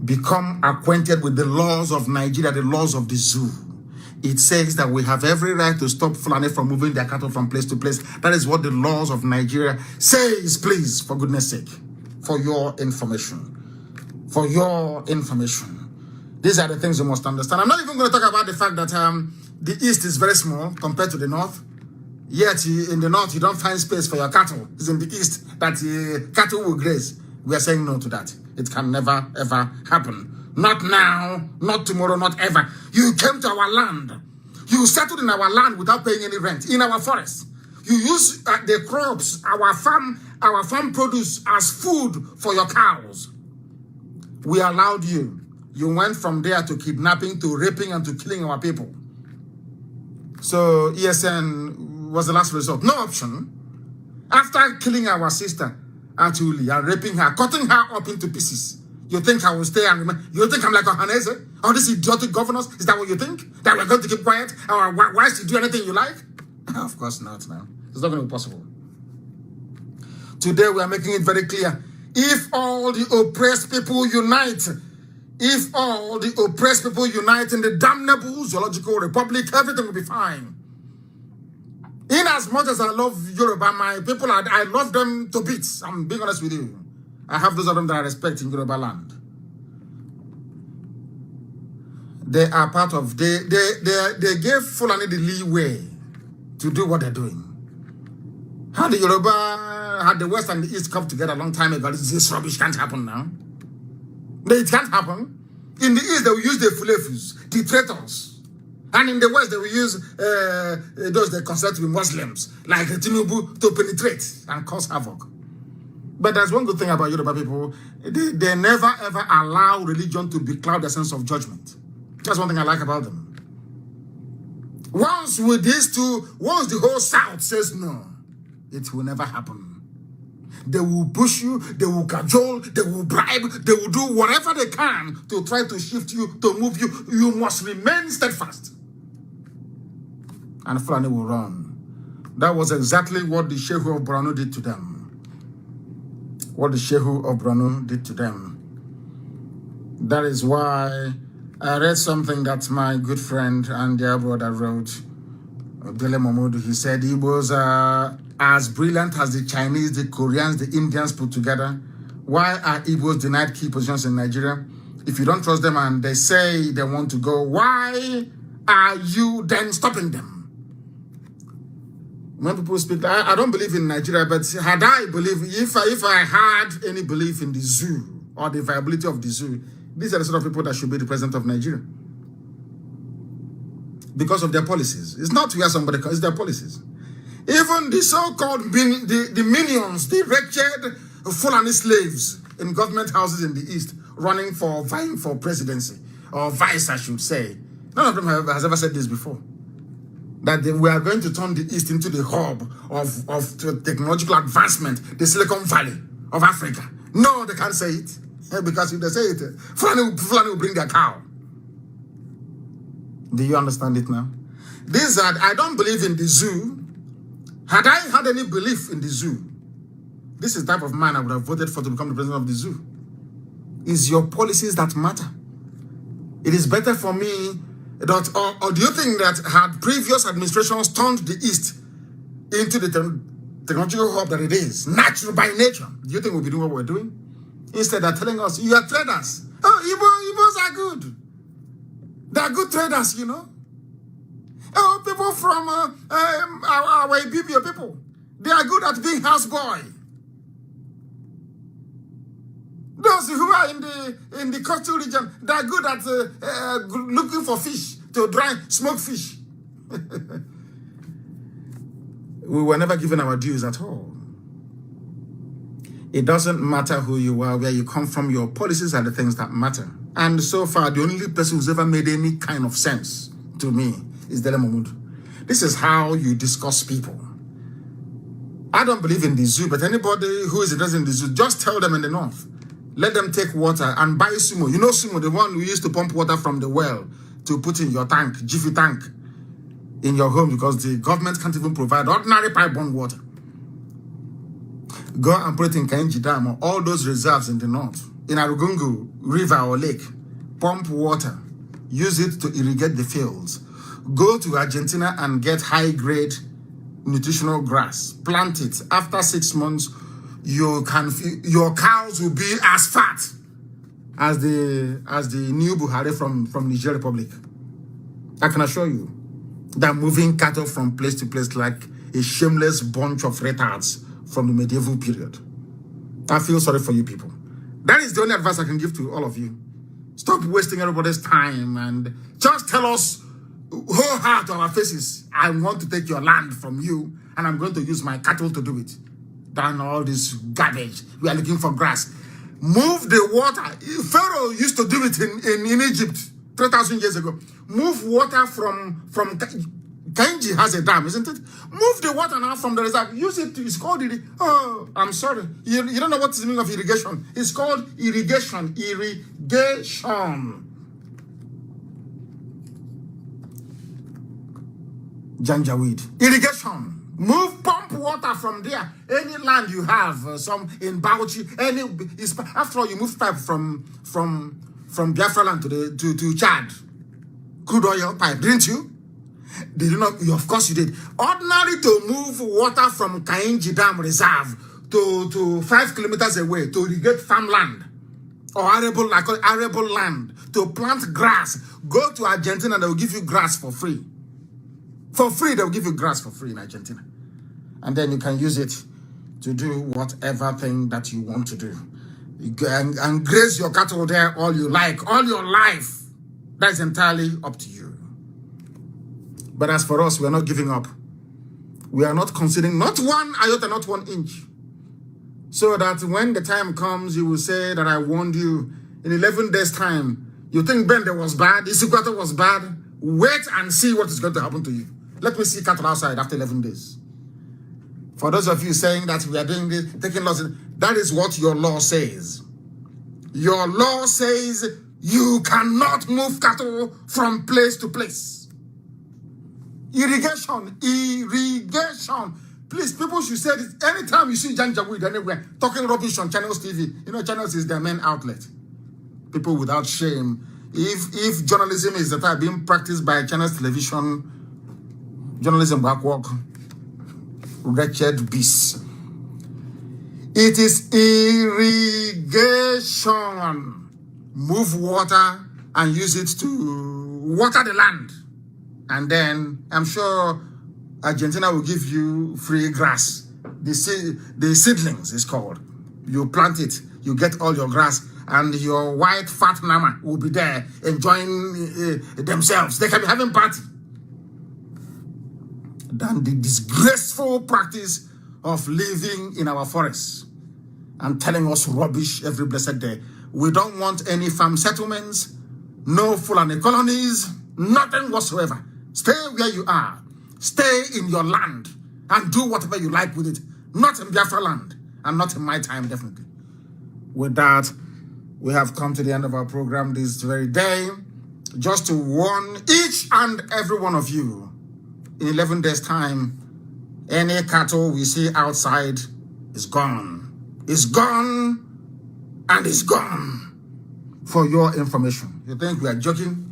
become acquainted with the laws of Nigeria, the laws of the zoo. It says that we have every right to stop Fulani from moving their cattle from place to place. That is what the laws of Nigeria says, please, for goodness sake, for your information. For your information. These are the things you must understand. I'm not even going to talk about the fact that the East is very small compared to the North. Yet in the North, you don't find space for your cattle. It's in the East that cattle will graze. We are saying no to that. It can never, ever happen. Not now, not tomorrow, not ever. You came to our land. You settled in our land without paying any rent, in our forests. You use the crops, our farm produce as food for your cows. We allowed you. You went from there to kidnapping, to raping, and to killing our people. So ESN was the last resort. No option. After killing our sister, Atuli, and raping her, cutting her up into pieces, you think I will stay and remember? You think I'm like a Hanese? All these idiotic governors? Is that what you think? That we're going to keep quiet? Our wives to do anything you like? Of course not now. It's not going to be possible. Today we are making it very clear. If all the oppressed people unite, in the damnable zoological republic, everything will be fine. In as much as I love Yoruba, my people, I love them to bits. I'm being honest with you. I have those of them that I respect in Yoruba land. They are part of, they gave Fulani the leeway to do what they're doing. How the Yoruba had the West and the East come together a long time ago. This rubbish can't happen now. It can't happen. In the East, they will use the Fulefus, the traitors. And in the West, they will use those they consider to be Muslims, like Tinubu, to penetrate and cause havoc. But there's one good thing about Yoruba people. They never, ever allow religion to becloud their sense of judgment. That's one thing I like about them. Once with these two, once the whole South says no, it will never happen. They will push you, they will cajole, they will bribe, they will do whatever they can to try to shift you, to move you. You must remain steadfast. And Fulani will run. That was exactly what the Shehu of Borno did to them. What the Shehu of Borno did to them. That is why I read something that my good friend and dear brother wrote, Dele Momodu. He said Igbos are as brilliant as the Chinese, the Koreans, the Indians put together. Why are Igbos denied key positions in Nigeria? If you don't trust them and they say they want to go, why are you then stopping them? When people speak, I don't believe in Nigeria, but had I believe, if I had any belief in the zoo or the viability of the zoo, these are the sort of people that should be the president of Nigeria. Because of their policies. It's not where somebody comes, it's their policies. Even the so-called the minions, the wretched Fulani slaves in government houses in the East vying for presidency, or vice, I should say. None of them has ever said this before. That we are going to turn the East into the hub of technological advancement, the Silicon Valley of Africa. No, they can't say it. Because if they say it, Fulani will bring their cow. Do you understand it now? I don't believe in the zoo. Had I had any belief in the zoo, this is the type of man I would have voted for to become the president of the zoo. It's your policies that matter. It is better for me that, or do you think that had previous administrations turned the East into the technological hub that it is, natural by nature, do you think we'll be doing what we're doing? Instead, they're telling us, you are traders. Oh, Igbos are good. They are good traders, you know. Oh, people from our Ibibio people, they are good at being houseboy. Those who are in the coastal region, they are good at looking for fish to dry, smoke fish. We were never given our dues at all. It doesn't matter who you are, where you come from, your policies are the things that matter. And so far, the only person who's ever made any kind of sense to me is Dele Momodu. This is how you discuss people. I don't believe in the zoo, but anybody who is interested in the zoo, just tell them in the north. Let them take water and buy sumo. You know sumo, the one we used to pump water from the well to put in your tank, jiffy tank, in your home, because the government can't even provide ordinary pipe-borne water. Go and put it in Kainji Dam or all those reserves in the north, in Arugungu River or lake. Pump water. Use it to irrigate the fields. Go to Argentina and get high-grade nutritional grass. Plant it. After 6 months, your cows will be as fat as the new Buhari from Niger Republic. I can assure you. They're moving cattle from place to place like a shameless bunch of retards from the medieval period. I feel sorry for you people. That is the only advice I can give to all of you. Stop wasting everybody's time and just tell us whole heart on our faces, I want to take your land from you and I'm going to use my cattle to do it. Than all this garbage. We are looking for grass. Move the water. Pharaoh used to do it in Egypt 3,000 years ago. Move water from Kainji has a dam, isn't it? Move the water now from the reserve. Use it. It's called I'm sorry. You don't know what's the meaning of irrigation. It's called irrigation. Irrigation. Janjaweed. Irrigation. Move, pump water from there. Any land you have, some in Bauchi, after all, you move pipe from Biafra land to Chad. Crude oil pipe, didn't you? Did you not? Of course you did. Ordinary to move water from Kainji Dam Reserve to 5 kilometers away to irrigate farmland or arable land to plant grass. Go to Argentina, they will give you grass for free. For free, they'll give you grass for free in Argentina. And then you can use it to do whatever thing that you want to do. You go and graze your cattle there all you like, all your life. That's entirely up to you. But as for us, we are not giving up. We are not considering not 1 iota, not 1 inch. So that when the time comes, you will say that I warned you in 11 days' time. You think Bende was bad, Isukwato was bad. Wait and see what is going to happen to you. Let me see cattle outside after 11 days. For those of you saying that we are doing this, taking losses, that is what your law says. Your law says you cannot move cattle from place to place. Irrigation. Please, people should say this. Anytime you see Janjaweed anywhere talking rubbish on Channels TV, you know, Channels is their main outlet. People without shame. If journalism is the type being practiced by Channels Television, journalism backwalk, wretched beasts. It is irrigation. Move water and use it to water the land. And then I'm sure Argentina will give you free grass. The seedlings is called. You plant it, you get all your grass, and your white fat mama will be there enjoying themselves. They can be having party. Than the disgraceful practice of living in our forests and telling us rubbish every blessed day. We don't want any farm settlements, no Fulani colonies, nothing whatsoever. Stay where you are. Stay in your land and do whatever you like with it. Not in Biafra land and not in my time, definitely. With that, we have come to the end of our program this very day. Just to warn each and every one of you, in 11 days' time, any cattle we see outside is gone. It's gone and it's gone. For your information. You think we are joking?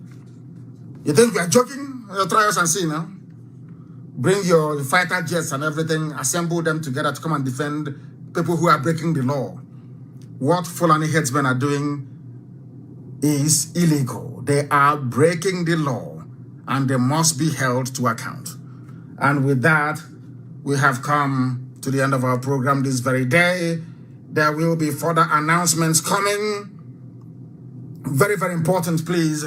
You think we are joking? Try us and see now. Bring your fighter jets and everything, assemble them together to come and defend people who are breaking the law. What Fulani headsmen are doing is illegal. They are breaking the law and they must be held to account. And with that, we have come to the end of our program this very day. There will be further announcements coming. Very, very important, please.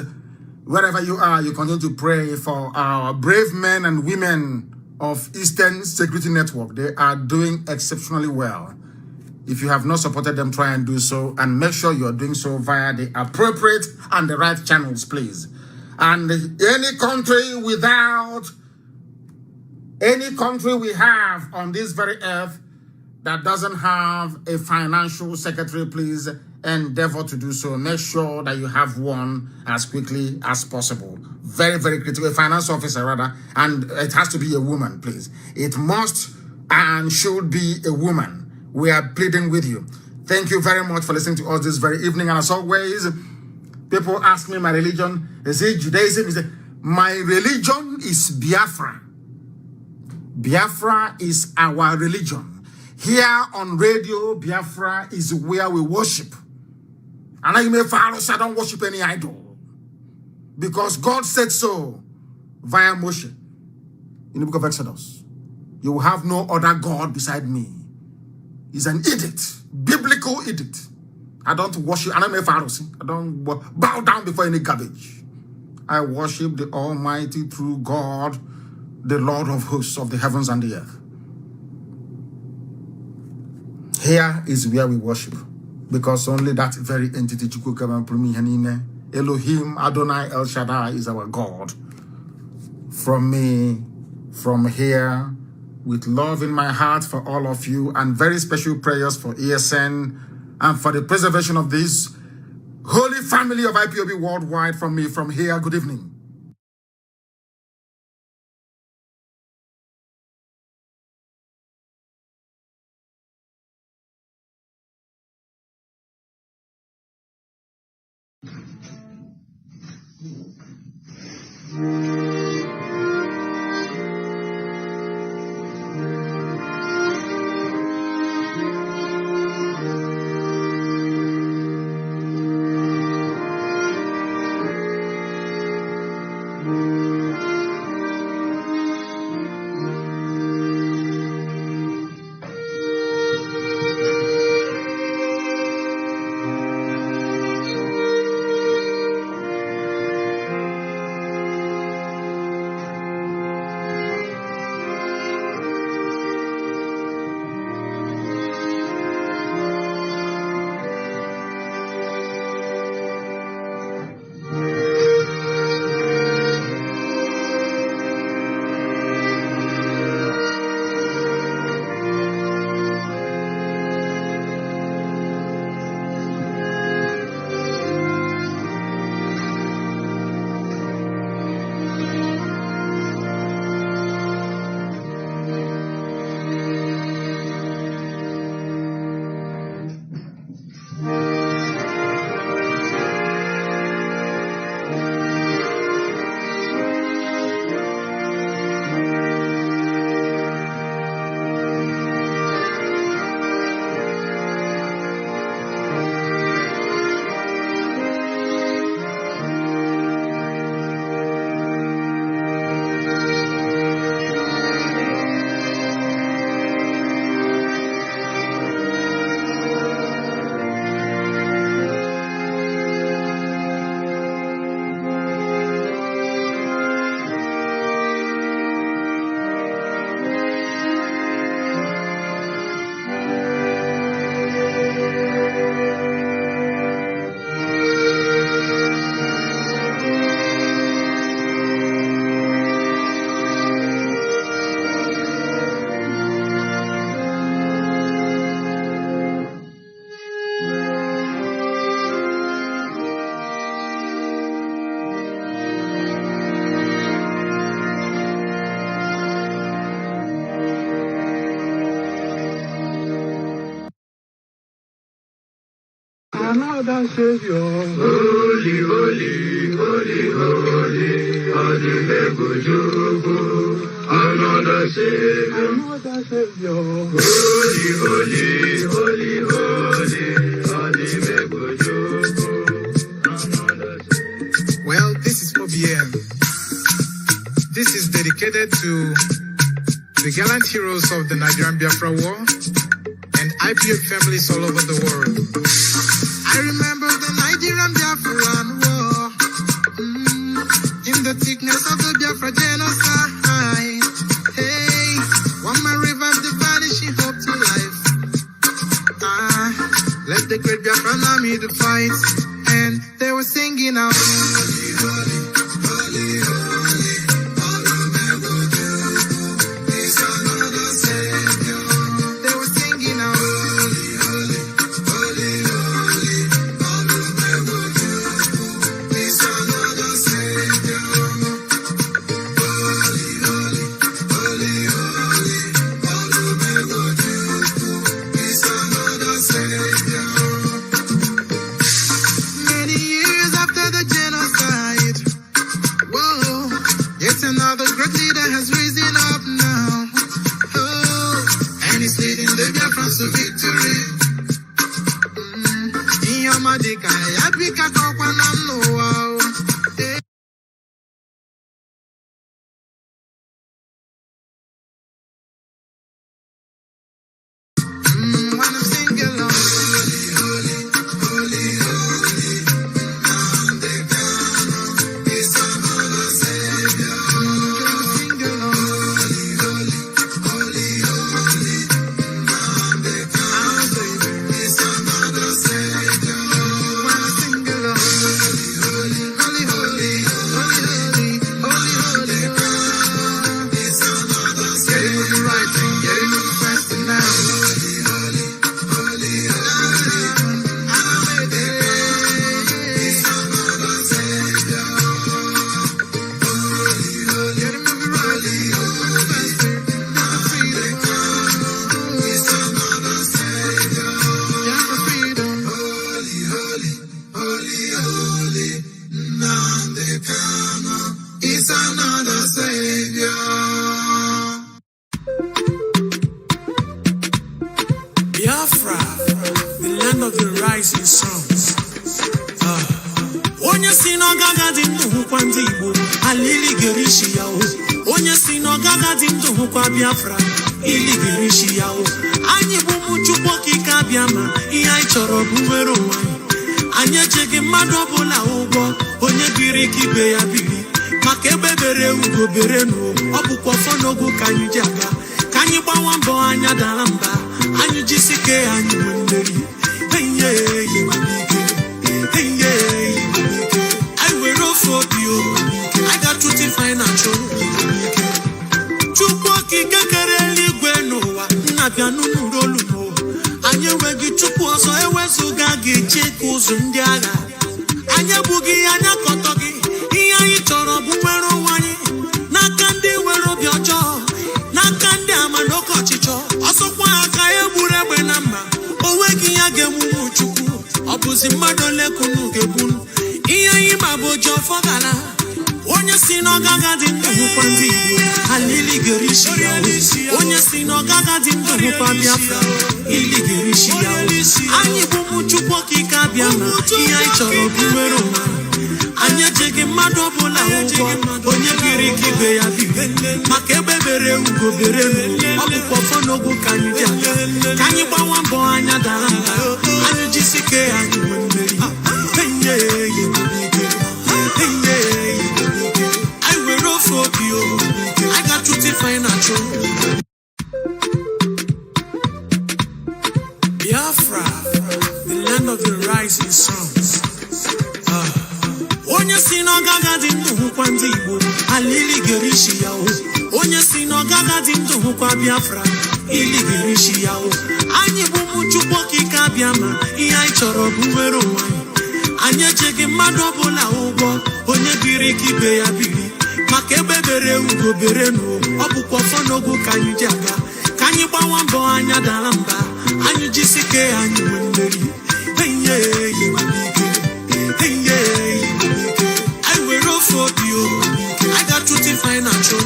Wherever you are, you continue to pray for our brave men and women of Eastern Security Network. They are doing exceptionally well. If you have not supported them, try and do so. And make sure you are doing so via the appropriate and the right channels, please. And any country we have on this very earth that doesn't have a financial secretary, please endeavor to do so. Make sure that you have one as quickly as possible. Very, very critical. A finance officer, rather. And it has to be a woman, please. It must and should be a woman. We are pleading with you. Thank you very much for listening to us this very evening. And as always, people ask me my religion. Is it Judaism? Is it? My religion is Biafra. Biafra is our religion. Here on radio, Biafra is where we worship. And you may follow, so I don't worship any idol. Because God said so via Moshe in the book of Exodus. You will have no other God beside me. It's an edict, biblical edict. I don't worship, I don't bow down before any garbage. I worship the Almighty true God, the Lord of hosts of the heavens and the earth. Here is where we worship, because only that very entity, Elohim Adonai El Shaddai, is our God. From me, from here, with love in my heart for all of you, and very special prayers for ESN and for the preservation of this holy family of IPOB worldwide. From me, from here, good evening. another Savior. Holy, holy, holy, holy, holy, another Savior. Another Savior. Holy, holy, holy, holy, Well, this is MAOBI N. This is dedicated to the gallant heroes of the Nigerian Biafra War and IPO families all over the world. I remember the Nigerian Biafran War, in the thickness of the Biafra genocide. Hey, one man revived the vanishing hope to life. Let the great Biafran army to fight, and they were singing out. Holy, holy, holy, holy, is another Savior. They were singing out. Holy, holy, holy, holy, is another Savior. Holy, holy, holy, holy, is another Savior. Many years after the genocide, whoa, yet another great leader has risen up now. Oh, and he's leading the Biafrans to victory. Inyamadika, Yabika Kokwanam Noah. When I'm singing along. Holy, holy, holy, holy, Nnamdi Kanu is another Savior. Sing along. Holy, holy, holy, Nnamdi Kanu is another Savior. When I sing along. Holy, holy, holy, holy, holy, holy, is another Savior. Getting it right and getting it faster now. It's another Savior. Biafra, the land of the rising suns. Onye si n'ọgaga dị ndụ hụkwa ndị Igbo, alili gerishi ya o. Onye si n'ọgaga dị ndụ hụkwa Biafra, ili gerishi ya o. Anyị bụ ụmụ Chukwu okike abịa ma ihe anyị chọrọ bụ nwere onwe anyị. Anyị echeghị mmadụ ọbụla ụgwọ, onye biri ka ibe ya biri. Maka egbe bere ugo bere n'o, ọ bụkwa ọfọ n'ogu ka anyị ji aga. Ka anyị gbawa mbọ anya dara mba, anyị jisike anyị nwe mmeri. I were off of you. I got to financial. Chukwu okike kere eluigwe n'ụwa, nnabịa n'ụlọ olumo. Anyị enweghị Chukwu ọzọ ewezuga ga-eche ka ụzụ ndị agha. Anyị ebughị anya kọtọ gị, ihe anyị chọrọ bụ nwere onwe anyị. N'aka ndị nwere obi ọjọọ, n'aka ndị ama n'oke ọchịchọ. Ọsọkwa aka egburu egbe na mma, o nweghị ya ga-emume Chukwu. Ọ bụzi mmadụ ole kunu ga-ebunu. Ihe anyị ma bụ oji ọfọ gara. Onye si n'ọgaga dị ndụ hụkwa ndị Igbo, alili gerishi ya o. Onye si n'ọgaga dị ndụ hụkwa Biafra, ili gerishi ya o. Anyị bụ ụmụ Chukwu okike abịa ma ihe anyị chọrọ bụ nwere onwe anyị. Anyị echeghị mmadụ ọbụla ụgwọ, onye biri ka ibe ya biri. Maka egbe bere ugo bere n'o, ọ bụkwa ọfọ n'ogu ka anyị ji aga. Ka anyị gbawa mbọ anya dara mba, anyị jisike anyị nwe mmeri. I will off of you. I got to financial. Biafra, the land of the rising suns. Onye si n'ọgaga dị ndụ hụkwa ndị Igbo, alili gerishi ya o. Onye si n'ọgaga dị ndụ hụkwa Biafra, ili gerishi ya o. Anyị bụ ụmụ Chukwu okike abịa ma ihe anyị chọrọ bụ nwere onwe anyị. Anyị echeghị mmadụ ọbụla ụgwọ, onye biri ka ibe ya biri. Maka egbe bere ugo bere n'o, ọ bụkwa ọfọ n'ogu ka anyị ji aga. Ka anyị gbawa mbọ anya dara mba, anyị jisike anyị nwe mmeri. I will roll for you. I got to financial.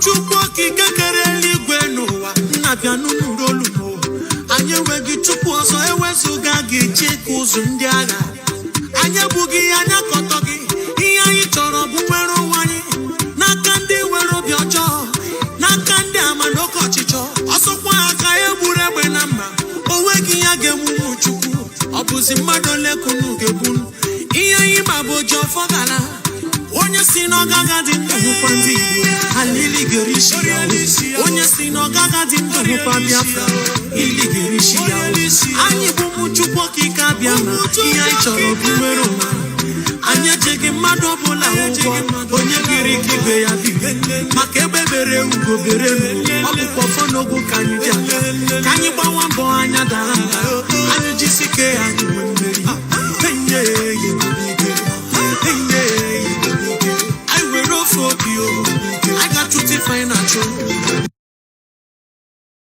Chukwaki kakareli gwenowa. Nabianu nurolu. Anye wegi chupu oso ewesu gagi cheku zundiaga. Anya bugi anya kotogi. Iya itoro bumero wani. Nakandi wero biocho. Nakandi amanoko chicho. Oso kwa akaye burebe namba. Owegi yage mumu chuku. Obuzi madole kunu gebunu. Iya ima bojo fogala. Onye si no gaga di ndu kwandi. Alili gerishi ya. Onye si no gaga di ndu kwa Biafra. Ili gerishi ya. Anyi bumu chukwu kika biama. Iya ichoro bumero ma. Anya jege mado bola ugo. Onye giri kibe ya bibe. Makebe bere ugo bere nu. Obu kofo nogu kanyi dia. Kanyi bawa mbo anya daranga. Anyi jisike anyi mwemeri. I will roll for you. I got to financial.